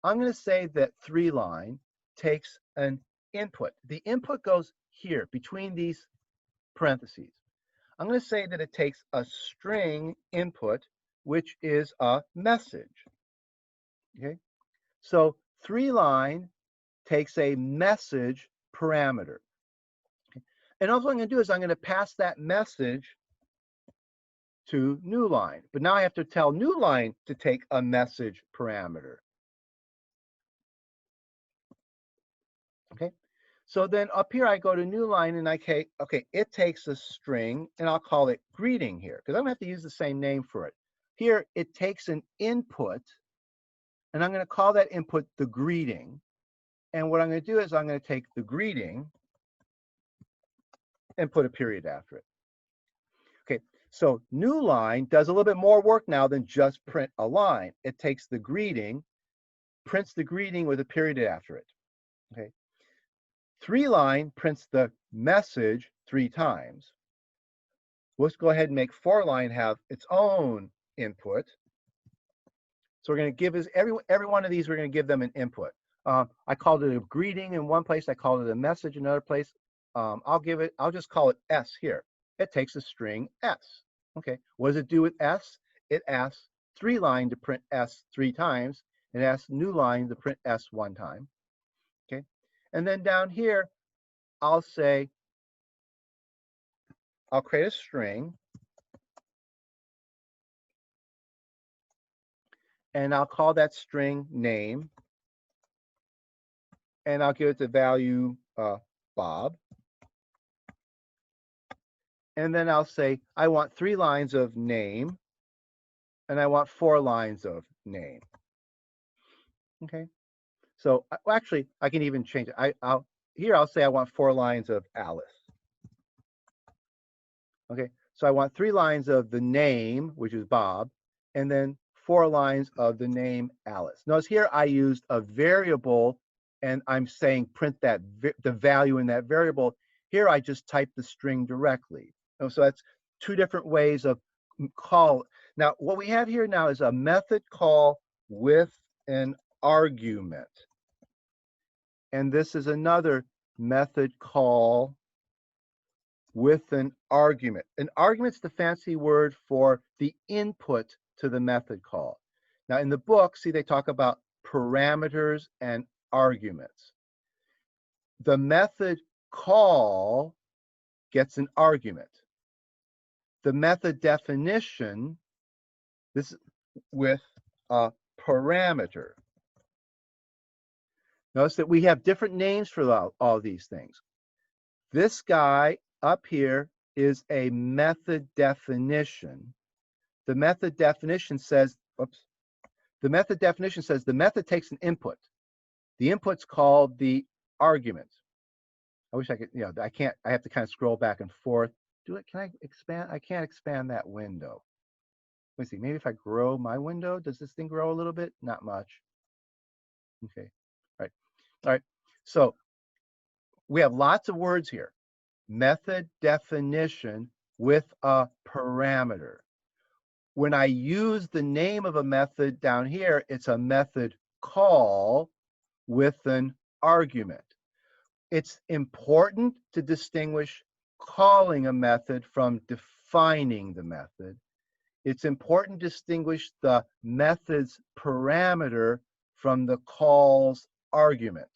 I'm going to say that 3 line takes an input. The input goes here between these parentheses. I'm going to say that it takes a string input, which is a message. Okay, so 3 line takes a message parameter. Okay. And all I'm going to do is I'm going to pass that message to new line. But now I have to tell new line to take a message parameter. Okay, so then up here I go to new line and it takes a string and I'll call it greeting here because I don't have to use the same name for it. Here it takes an input and I'm going to call that input the greeting. And what I'm going to do is I'm going to take the greeting and put a period after it. Okay, so new line does a little bit more work now than just print a line. It takes the greeting, prints the greeting with a period after it. Okay. 3 line prints the message 3 times. Let's go ahead and make 4 line have its own input. So we're going to give every one of these, we're going to give them an input. I called it a greeting in one place. I called it a message in another place. I'll just call it S here. It takes a string S. Okay, what does it do with S? It asks three line to print S 3 times. It asks new line to print S 1 time. Okay, and then down here, I'll say, I'll create a string, and I'll call that string name, and I'll give it the value Bob. And then I'll say, I want 3 lines of name, and I want 4 lines of name. Okay, so well, actually, I can even change it. I'll say I want 4 lines of Alice. Okay, so I want 3 lines of the name, which is Bob, and then 4 lines of the name Alice. Notice here I used a variable, and I'm saying print that the value in that variable. Here I just type the string directly. So that's 2 different ways of call. Now what we have here now is a method call with an argument, and this is another method call with an argument. An argument's the fancy word for the input to the method call. Now in the book, see, they talk about parameters and arguments. The method call gets an argument. The method definition, this is with a parameter. Notice that we have different names for all these things. This guy up here is a method definition. The method definition says, the method definition says the method takes an input. The input's called the argument. I wish I could, I can't, I have to kind of scroll back and forth. Can I expand? I can't expand that window. Let me see, maybe if I grow my window, does this thing grow a little bit? Not much. Okay, all right. So we have lots of words here. Method definition with a parameter. When I use the name of a method down here, it's a method call with an argument. It's important to distinguish calling a method from defining the method. It's important to distinguish the method's parameter from the call's argument.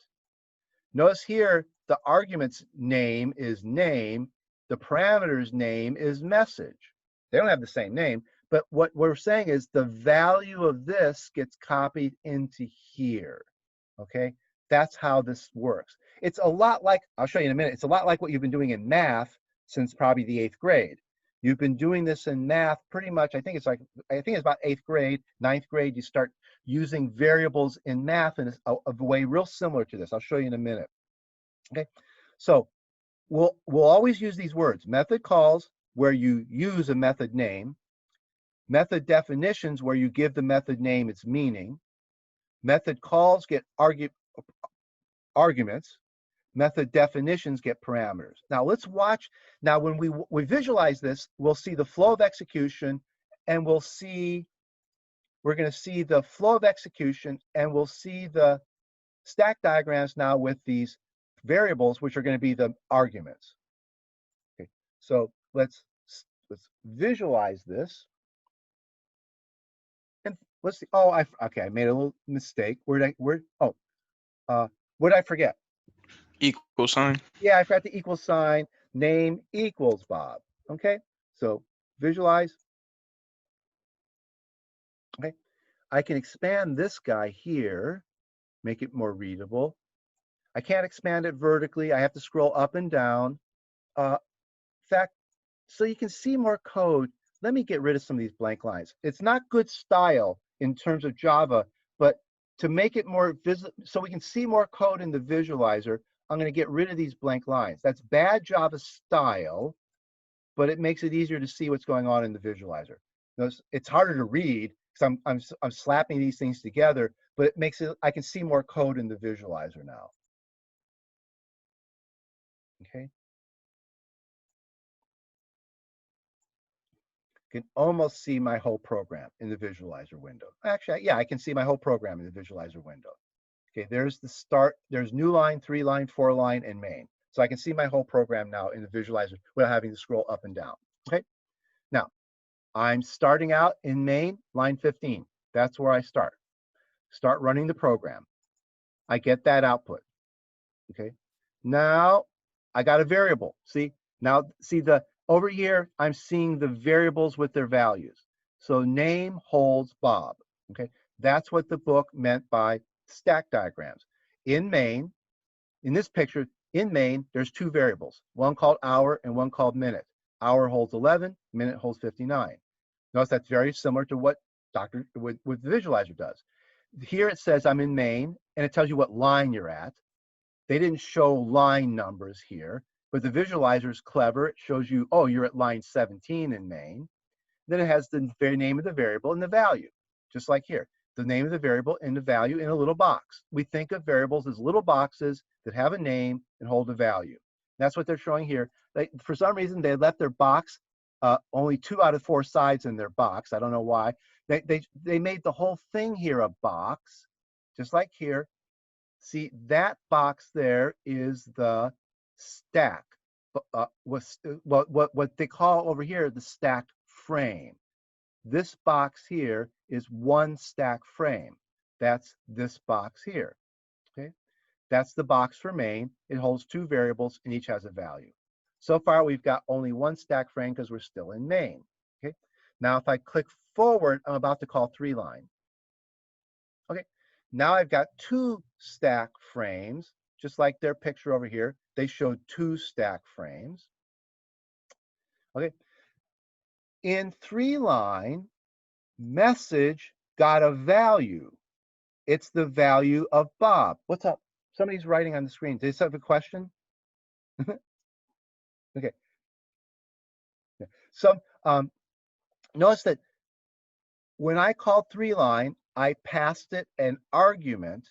Notice here, the argument's name is name, the parameter's name is message. They don't have the same name, but what we're saying is the value of this gets copied into here, okay? That's how this works. It's a lot like, I'll show you in a minute, it's a lot like what you've been doing in math since probably the 8th grade. You've been doing this in math pretty much, I think it's about 8th grade, 9th grade, you start using variables in math in a way real similar to this. I'll show you in a minute. Okay, so we'll always use these words: method calls, where you use a method name; method definitions, where you give the method name its meaning; method calls get arguments; method definitions get parameters. Now let's watch. Now when we visualize this, we'll see the flow of execution, and we're going to see the flow of execution, and we'll see the stack diagrams now with these variables, which are going to be the arguments. Okay, so let's visualize this, and let's see. Oh, okay, I made a little mistake. What did I forget? Equal sign. Yeah, I forgot the equal sign. Name equals Bob. Okay, so visualize. Okay, I can expand this guy here, make it more readable. I can't expand it vertically. I have to scroll up and down. In fact, so you can see more code, let me get rid of some of these blank lines. It's not good style in terms of Java, but to make it more visible, so we can see more code in the visualizer, I'm going to get rid of these blank lines. That's bad Java style, but it makes it easier to see what's going on in the visualizer. Notice it's harder to read because I'm slapping these things together, but it makes it, I can see more code in the visualizer now. Okay. Can almost see my whole program in the visualizer window. Actually, yeah, I can see my whole program in the visualizer window. Okay, there's the start, there's new line, 3 line, 4 line, and main. So I can see my whole program now in the visualizer without having to scroll up and down. Okay, now I'm starting out in main, line 15. That's where I start. Start running the program. I get that output. Okay, now I got a variable. See, now see the over here, I'm seeing the variables with their values. So name holds Bob. Okay, that's what the book meant by stack diagrams. In main, in this picture, in main, there's 2 variables, one called hour and one called minute. Hour holds 11, minute holds 59. Notice that's very similar to what with the visualizer does. Here it says I'm in main, and it tells you what line you're at. They didn't show line numbers here, but the visualizer is clever. It shows you, oh, you're at line 17 in main. Then it has the very name of the variable and the value, just like here. The name of the variable and the value in a little box. We think of variables as little boxes that have a name and hold a value. That's what they're showing here. For some reason, they left their box only 2 out of 4 sides in their box. I don't know why. They made the whole thing here a box, just like here. See, that box there is the stack. What they call over here the stack frame. This box here is one stack frame. That's this box here. Okay, that's the box for main. It holds 2 variables and each has a value. So far, we've got only one stack frame because we're still in main. Okay, now if I click forward, I'm about to call 3 line. Okay, now I've got 2 stack frames, just like their picture over here. They showed 2 stack frames. Okay, in 3 line, message got a value. It's the value of Bob. What's up? Somebody's writing on the screen. Does they have a question? Okay. Yeah. So notice that when I called 3 line, I passed it an argument.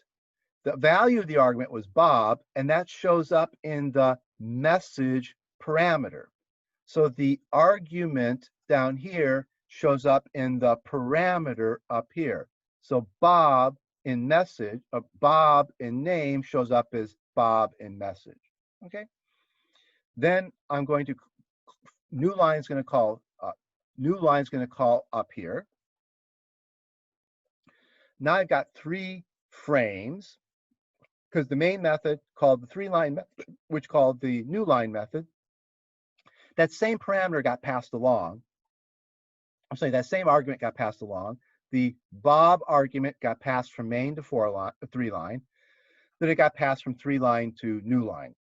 The value of the argument was Bob, and that shows up in the message parameter. So the argument down here shows up in the parameter up here. So Bob in message, Bob in name shows up as Bob in message. Okay. Then I'm going to new line is going to call up here. Now I've got 3 frames because the main method called the 3 line method, which called the new line method. That same parameter got passed along. I'm sorry, that same argument got passed along. The Bob argument got passed from main to 3 line. Then it got passed from 3 line to new line.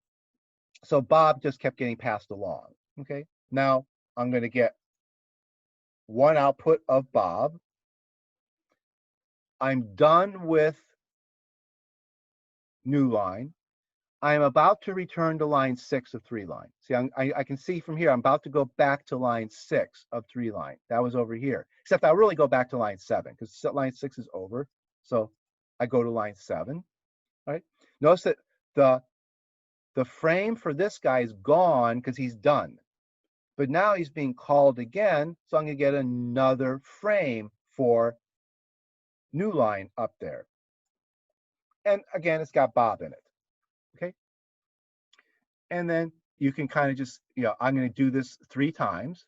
So Bob just kept getting passed along. Okay. Now I'm going to get one output of Bob. I'm done with new line. I'm about to return to line 6 of 3 line. See, I can see from here, I'm about to go back to line 6 of 3 line. That was over here. Except I'll really go back to line 7 because line 6 is over. So I go to line 7. All right. Notice that the frame for this guy is gone because he's done. But now he's being called again. So I'm going to get another frame for new line up there. And again, it's got Bob in it. Okay. And then you can kind of just, I'm going to do this 3 times.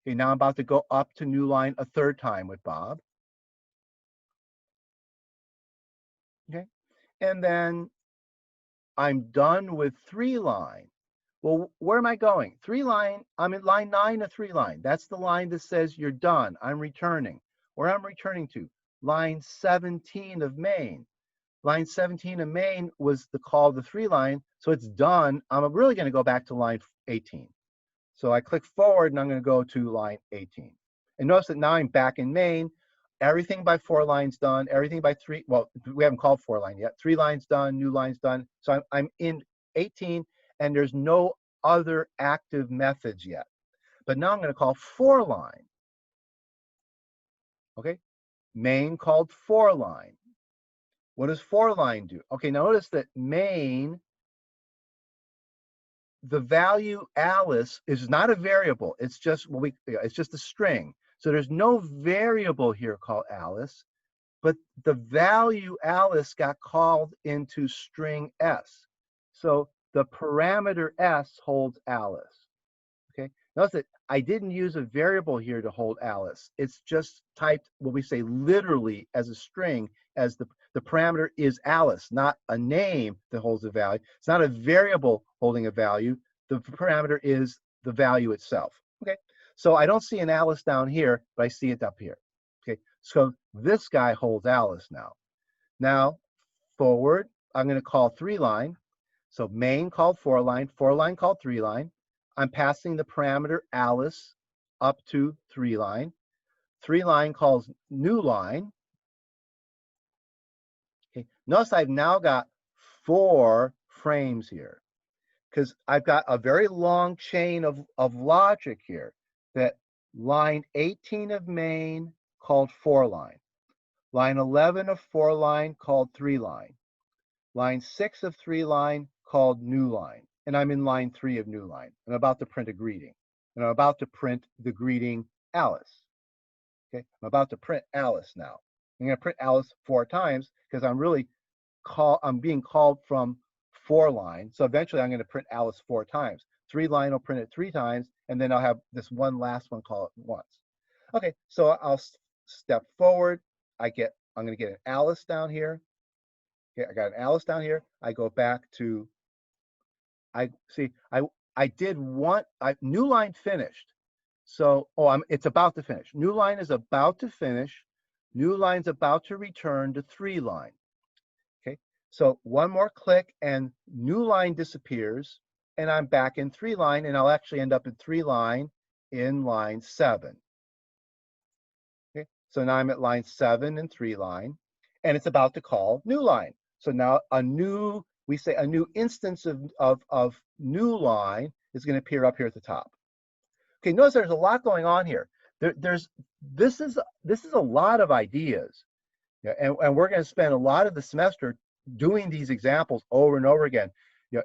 Okay, now I'm about to go up to new line a 3rd time with Bob. Okay. And then I'm done with 3 line. Well, where am I going? 3 line, I'm in line 9 of 3 line. That's the line that says you're done. I'm returning. Where I'm returning to? Line 17 of main. Line 17 of main was the call of the 3 line, so it's done. I'm really going to go back to line 18. So I click forward and I'm going to go to line 18. And notice that now I'm back in main. Everything by 4 lines done, everything by 3, well, we haven't called 4 line yet. 3 lines done, new lines done. So I'm in 18 and there's no other active methods yet. But now I'm going to call 4 line. Okay, main called 4 line. What does 4 line do? Okay, notice that main, the value Alice is not a variable. It's just it's just a string. So there's no variable here called Alice. but the value Alice got called into string S. So the parameter S holds Alice. Okay, notice that I didn't use a variable here to hold Alice. It's just typed what we say literally as a string, as the parameter is Alice, not a name that holds a value. It's not a variable holding a value. The parameter is the value itself. Okay, so I don't see an Alice down here, but I see it up here. Okay, so this guy holds Alice now. Now, forward, I'm going to call 3-line. So main called 4-line, 4-line called 3-line. I'm passing the parameter Alice up to 3-line. 3-line calls new line. Okay. Notice I've now got 4 frames here because I've got a very long chain of logic here that line 18 of main called 4-line. Line 11 of 4-line called 3-line. Line 6 of 3-line called new line. And I'm in line 3 of new line. I'm about to print a greeting. And I'm about to print the greeting Alice. Okay, I'm about to print Alice now. I'm going to print Alice 4 times because I'm being called from 4-line. So eventually I'm going to print Alice 4 times. 3-line will print it 3 times, and then I'll have this one last one call it once. Okay, so I'll step forward. I'm going to get an Alice down here. Okay, I got an Alice down here. I go back to, I did one, new line finished. So, it's about to finish. New line is about to finish. New line's about to return to 3-line. Okay, so one more click and new line disappears and I'm back in 3-line, and I'll actually end up in 3-line in line 7. Okay, so now I'm at line 7 in 3-line, and it's about to call new line. So now we say a new instance of new line is going to appear up here at the top. Okay, notice there's a lot going on here. This is a lot of ideas, yeah, and we're going to spend a lot of the semester doing these examples over and over again,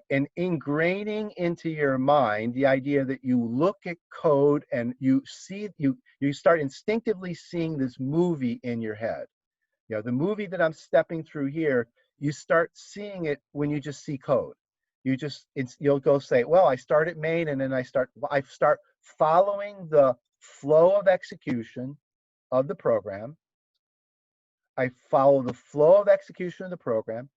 and ingraining into your mind the idea that you look at code and you start instinctively seeing this movie in your head. The movie that I'm stepping through here, you start seeing it when you just see code. You'll go say, well, I start at main, and then I start following the flow of execution of the program. I follow the flow of execution of the program.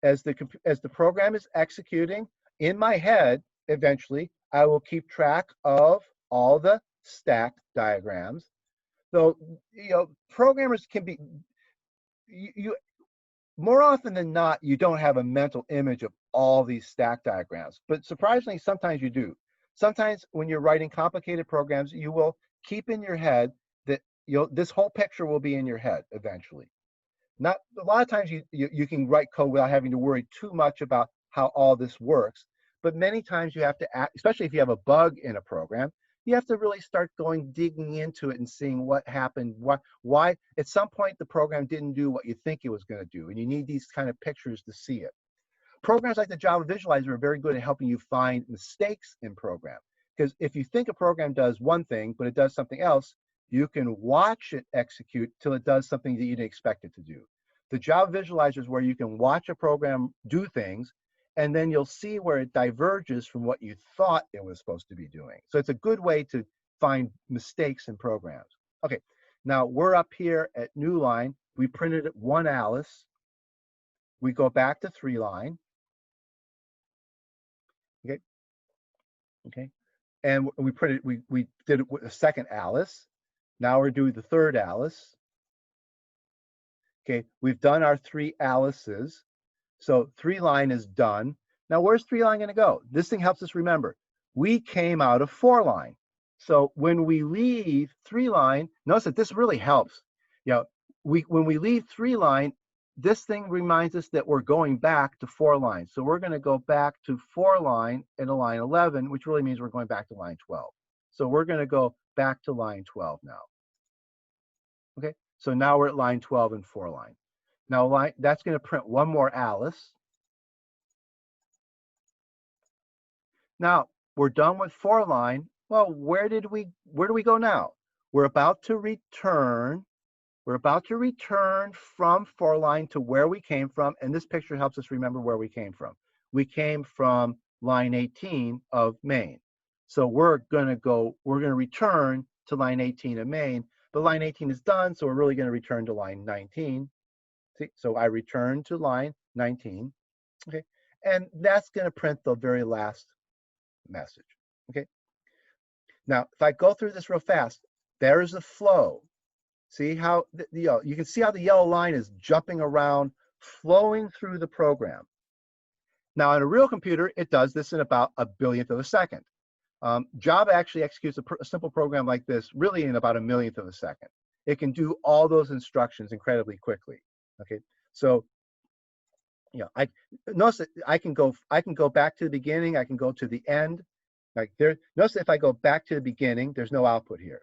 As the program is executing in my head, eventually I will keep track of all the stack diagrams. So, programmers can be, more often than not, you don't have a mental image of all these stack diagrams, but surprisingly, sometimes you do. Sometimes when you're writing complicated programs, you will keep in your head that this whole picture will be in your head eventually. Not a lot of times you can write code without having to worry too much about how all this works, but many times you have to act, especially if you have a bug in a program, you have to really start digging into it and seeing what happened, why at some point the program didn't do what you think it was going to do, and you need these kind of pictures to see it. Programs like the Java Visualizer are very good at helping you find mistakes in program, because if you think a program does one thing but it does something else, you can watch it execute till it does something that you didn't expect it to do. The Java Visualizer is where you can watch a program do things, and then you'll see where it diverges from what you thought it was supposed to be doing. So it's a good way to find mistakes in programs. Okay, now we're up here at new line. We printed one Alice. We go back to 3-line. Okay, and we did it with a second Alice. Now we're doing the third Alice. Okay, we've done our 3 Alices. So 3-line is done. Now where's 3-line going to go? This thing helps us remember. We came out of 4-line. So when we leave 3-line, notice that this really helps. When we leave 3-line, this thing reminds us that we're going back to 4-line. So we're going to go back to 4-line in a line 11, which really means we're going back to line 12. So we're going to go back to line 12 now. Okay, so now we're at line 12 and 4-line. Now that's going to print one more Alice. Now we're done with 4-line. Well, where do we go now? We're about to return We're about to return from for line to where we came from, and this picture helps us remember where we came from. We came from line 18 of main. So we're gonna return to line 18 of main, but line 18 is done, so we're really gonna return to line 19. See, so I return to line 19, okay? And that's gonna print the very last message, okay? Now, if I go through this real fast, there's the flow. See how you can see how the yellow line is jumping around, flowing through the program. Now, on a real computer, it does this in about a billionth of a second. Java actually executes a simple program like this really in about a millionth of a second. It can do all those instructions incredibly quickly. Okay, so I notice that I can go back to the beginning. I can go to the end. Like there, notice if I go back to the beginning, there's no output here.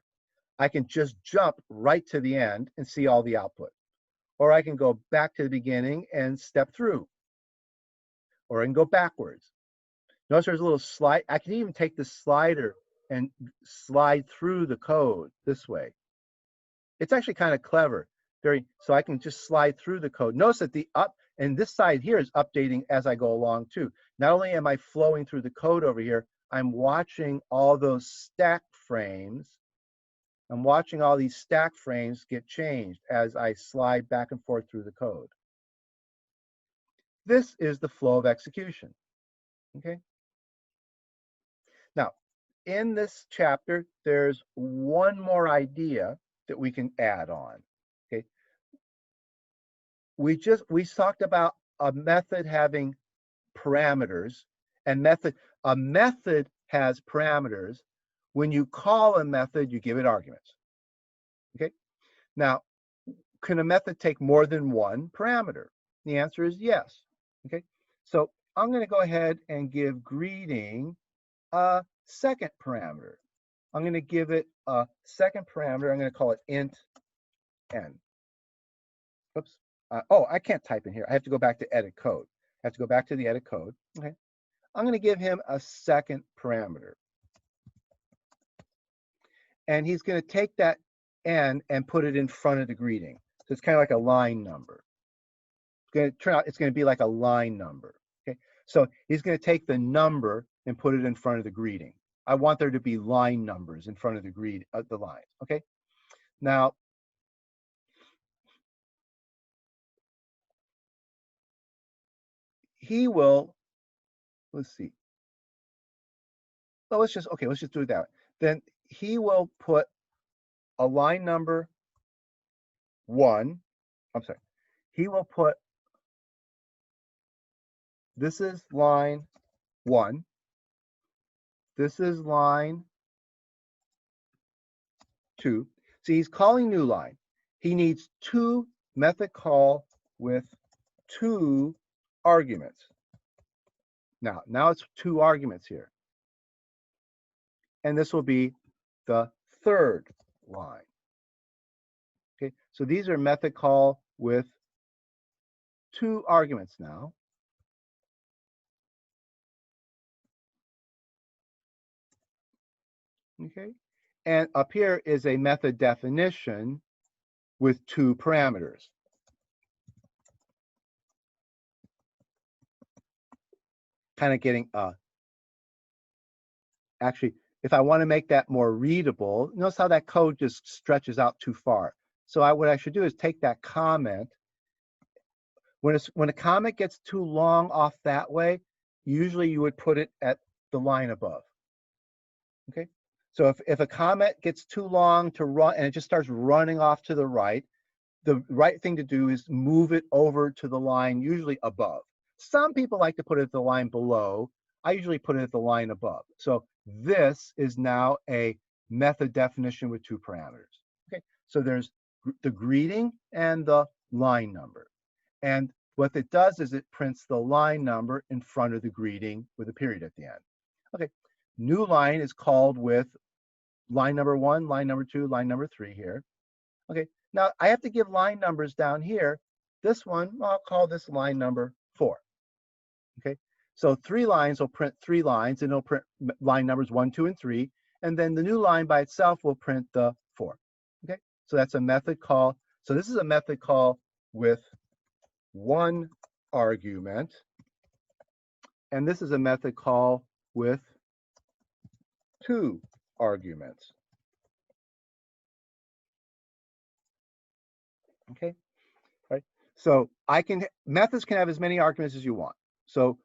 I can just jump right to the end and see all the output. Or I can go back to the beginning and step through. Or I can go backwards. Notice there's a little slide. I can even take the slider and slide through the code this way. It's actually kind of clever. So I can just slide through the code. Notice that the up and this side here is updating as I go along too. Not only am I flowing through the code over here, I'm watching all those stack frames. I'm watching all these stack frames get changed as I slide back and forth through the code. This is the flow of execution, okay? Now, in this chapter, there's one more idea that we can add on, okay? We talked about a method having parameters, and a method has parameters. When you call a method, you give it arguments, okay? Now, can a method take more than one parameter? The answer is yes, okay? So I'm going to go ahead and give greeting a second parameter. I'm going to give it a second parameter. I'm going to call it int n. Oops. Oh, I can't type in here. I have to go back to edit code. I have to go back to the edit code. Okay. I'm going to give him a second parameter. And he's going to take that n and put it in front of the greeting. So it's kind of like a line number. It's going to turn out, it's going to be like a line number. Okay. So he's going to take the number and put it in front of the greeting. I want there to be line numbers in front of the lines. Okay. Now, he will, let's see. Well, let's just do it that way. Then he will put a line number 1. I'm sorry. He will put, this is line 1. This is line 2. See, he's calling new line. He needs 2 method call with 2 arguments. Now it's 2 arguments here. And this will be the third line. Okay, so these are method call with 2 arguments now. Okay, and up here is a method definition with 2 parameters. Kind of getting actually, if I want to make that more readable, notice how that code just stretches out too far. So what I should do is take that comment. When a comment gets too long off that way, usually you would put it at the line above. Okay, so if a comment gets too long to run and it just starts running off to the right thing to do is move it over to the line, usually above. Some people like to put it at the line below. I usually put it at the line above. So this is now a method definition with 2 parameters. Okay, so there's the greeting and the line number. And what it does is it prints the line number in front of the greeting with a period at the end. Okay, new line is called with line number 1, line number 2, line number 3 here. Okay, now I have to give line numbers down here. This one, I'll call this line number 4. Okay, so 3 lines will print 3 lines, and it'll print line numbers 1, 2, and 3. And then the new line by itself will print the 4. Okay, so that's a method call So this is a method call with one argument. And this is a method call with two arguments. Okay, right. So methods can have as many arguments as you want. So,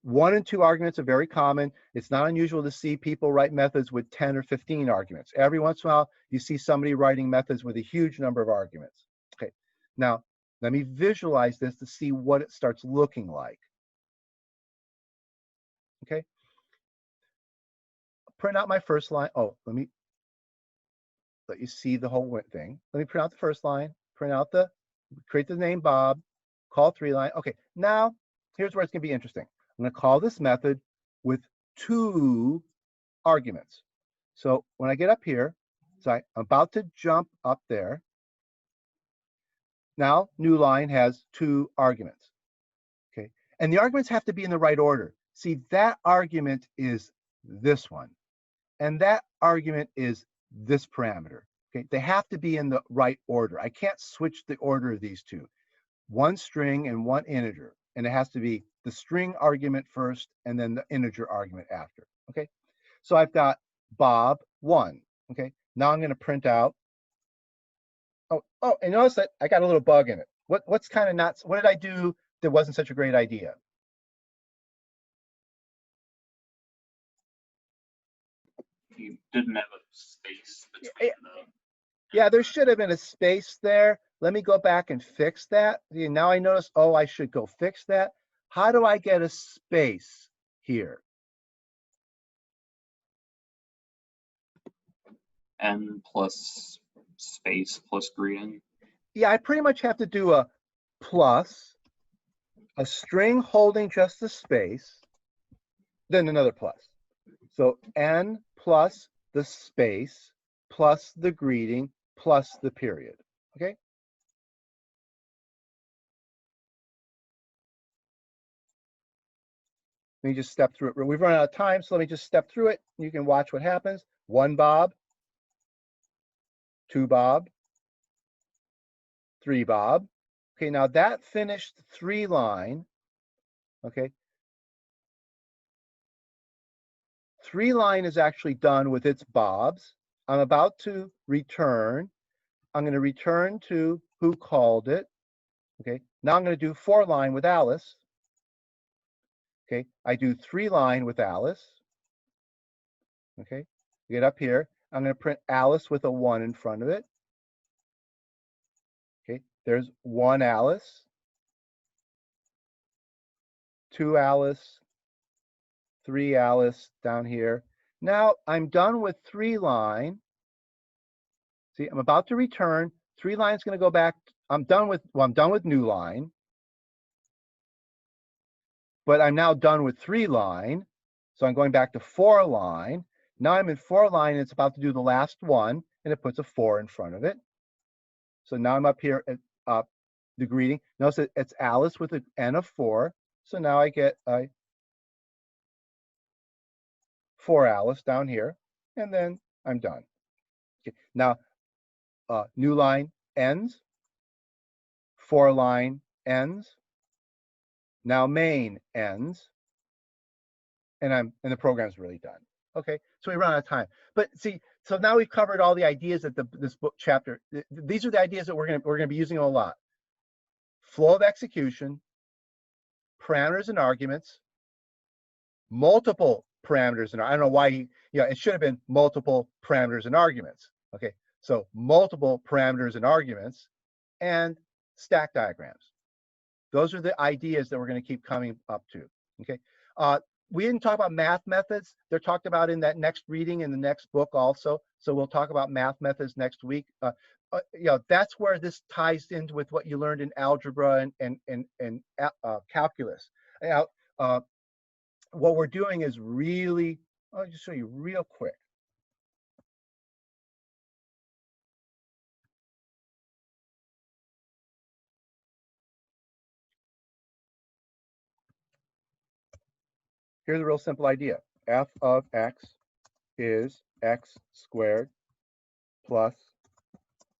1 and 2 arguments are very common. It's not unusual to see people write methods with 10 or 15 arguments. Every once in a while, you see somebody writing methods with a huge number of arguments. Okay, now let me visualize this to see what it starts looking like. Okay, print out my first line. Oh, let me let you see the whole thing. Let me print out the first line, create the name Bob, call 3 line. Okay, now here's where it's gonna be interesting. I'm gonna call this method with 2 arguments. So when I get up here, so I'm about to jump up there. Now new line has 2 arguments. Okay, and the arguments have to be in the right order. See, that argument is this one, and that argument is this parameter. Okay, they have to be in the right order. I can't switch the order of these two. One string and one integer, and it has to be the string argument first and then the integer argument after. Okay, so I've got Bob 1. Okay, now I'm going to print out. Oh, and notice that I got a little bug in it. What's kind of nuts? What did I do that wasn't such a great idea? You didn't have a space between the. Yeah, there should have been a space there. Let me go back and fix that. Now I notice, oh, I should go fix that. How do I get a space here? N plus space plus greeting. Yeah, I pretty much have to do a plus, a string holding just the space, then another plus. So N plus the space plus the greeting plus the period. Okay. Let me just step through it. We've run out of time, so let me just step through it. You can watch what happens. 1 Bob, 2 Bob, 3 Bob. Okay, now that finished 3 line. Okay. 3 line is actually done with its Bobs. I'm about to return. I'm going to return to who called it. Okay, now I'm going to do 4 line with Alice. Okay, I do 3 line with Alice. Okay, get up here. I'm going to print Alice with a 1 in front of it. Okay, there's 1 Alice, 2 Alice, 3 Alice down here. Now I'm done with 3 line. See, I'm about to return. 3 line is going to go back. I'm done with new line. But I'm now done with 3 line. So I'm going back to 4 line. Now I'm in 4 line, and it's about to do the last one, and it puts a 4 in front of it. So now I'm up here at the greeting. Notice it's Alice with an N of 4. So now I get a 4 Alice down here, and then I'm done. Okay. Now, new line ends, 4 line ends. Now main ends, and the program's really done. Okay, so we run out of time. But see, so now we've covered all the ideas that this book chapter. These are the ideas that we're gonna be using a lot. Flow of execution, parameters and arguments, multiple parameters, and I don't know why it should have been multiple parameters and arguments. Okay, so multiple parameters and arguments, and stack diagrams. Those are the ideas that we're going to keep coming up to. Okay, we didn't talk about math methods. They're talked about in that next reading in the next book also. So we'll talk about math methods next week. That's where this ties in with what you learned in algebra and calculus. Now, what we're doing is really, I'll just show you real quick. Here's a real simple idea. F of x is x squared plus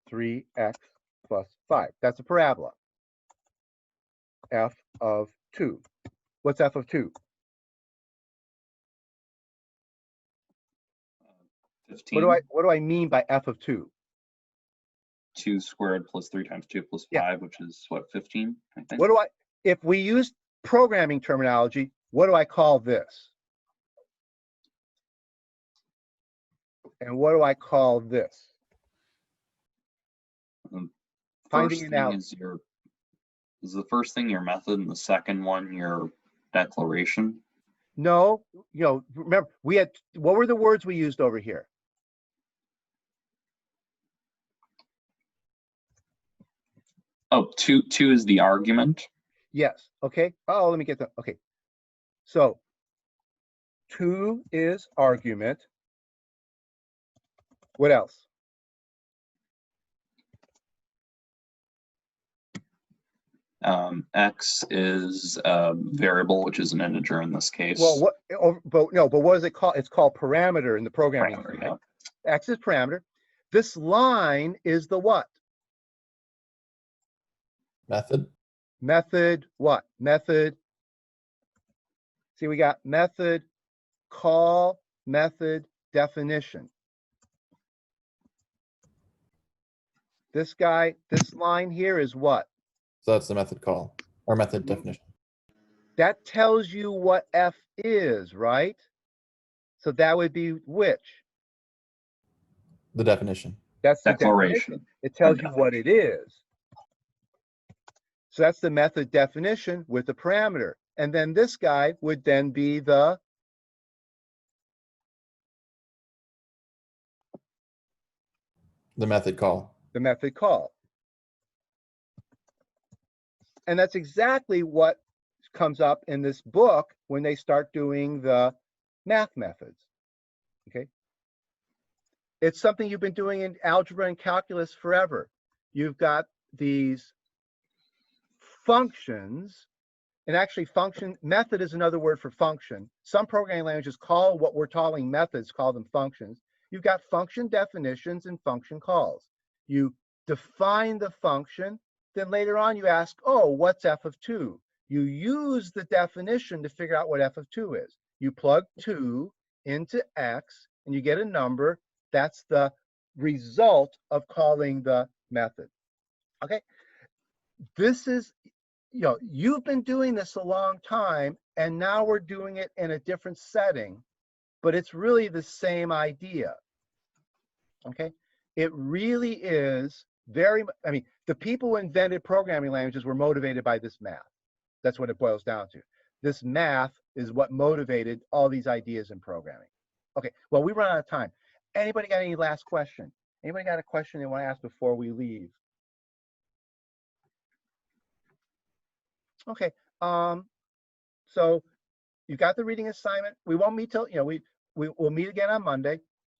3x plus 5. That's a parabola. F of 2. What's f of 2? 15. What do I mean by f of 2? 2 squared plus 3 times 2 plus 5, Yeah. which is what, 15, I think? What do I, if we use programming terminology, what do I call this? And what do I call this? Finding First it thing out. is the first thing your method, and the second one your declaration? No, remember, we had, what were the words we used over here? Oh, two is the argument. Yes, okay. Oh, let me get that. Okay. So 2 is argument. What else? X is a variable, which is an integer in this case. Well, but what is it called? It's called parameter in the programming. Parameter, side. yeah. X is parameter. This line is the what? Method. Method what? Method. See, we got method, call, method, definition. This guy, this line here is what? So that's the method call or method definition. That tells you what F is, right? So that would be which? The definition. That's the Declaration. definition. It tells Or you what it is. So that's the method definition with the parameter. And then this guy would then be the method call. the method call. And that's exactly what comes up in this book when they start doing the math methods. Okay. It's something you've been doing in algebra and calculus forever. You've got these functions, and actually method is another word for function. Some programming languages call what we're calling methods, call them functions. You've got function definitions and function calls. You define the function, then later on you ask, oh, what's f of 2? You use the definition to figure out what f of 2 is. You plug 2 into x and you get a number. That's the result of calling the method. Okay. This is, you've been doing this a long time, and now we're doing it in a different setting, but it's really the same idea. Okay. It really is the people who invented programming languages were motivated by this math. That's what it boils down to. This math is what motivated all these ideas in programming. Okay, well, we run out of time. Anybody got any last question? Anybody got a question they want to ask before we leave? Okay, so you've got the reading assignment. We won't meet till, we'll meet again on Monday,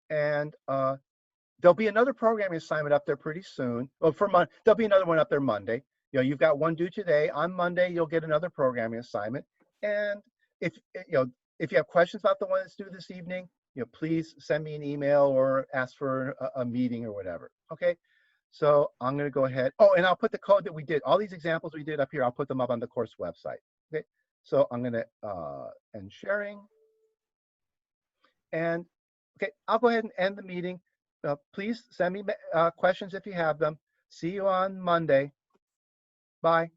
and there'll be another programming assignment up there pretty soon. Well, there'll be another one up there Monday. You've got one due today. On Monday, you'll get another programming assignment. And if you have questions about the one that's due this evening, please send me an email or ask for a meeting or whatever. Okay. So I'm going to go ahead. Oh, and I'll put the code that we did. All these examples we did up here, I'll put them up on the course website. Okay. So I'm going to end sharing. And okay, I'll go ahead and end the meeting. Please send me questions if you have them. See you on Monday. Bye.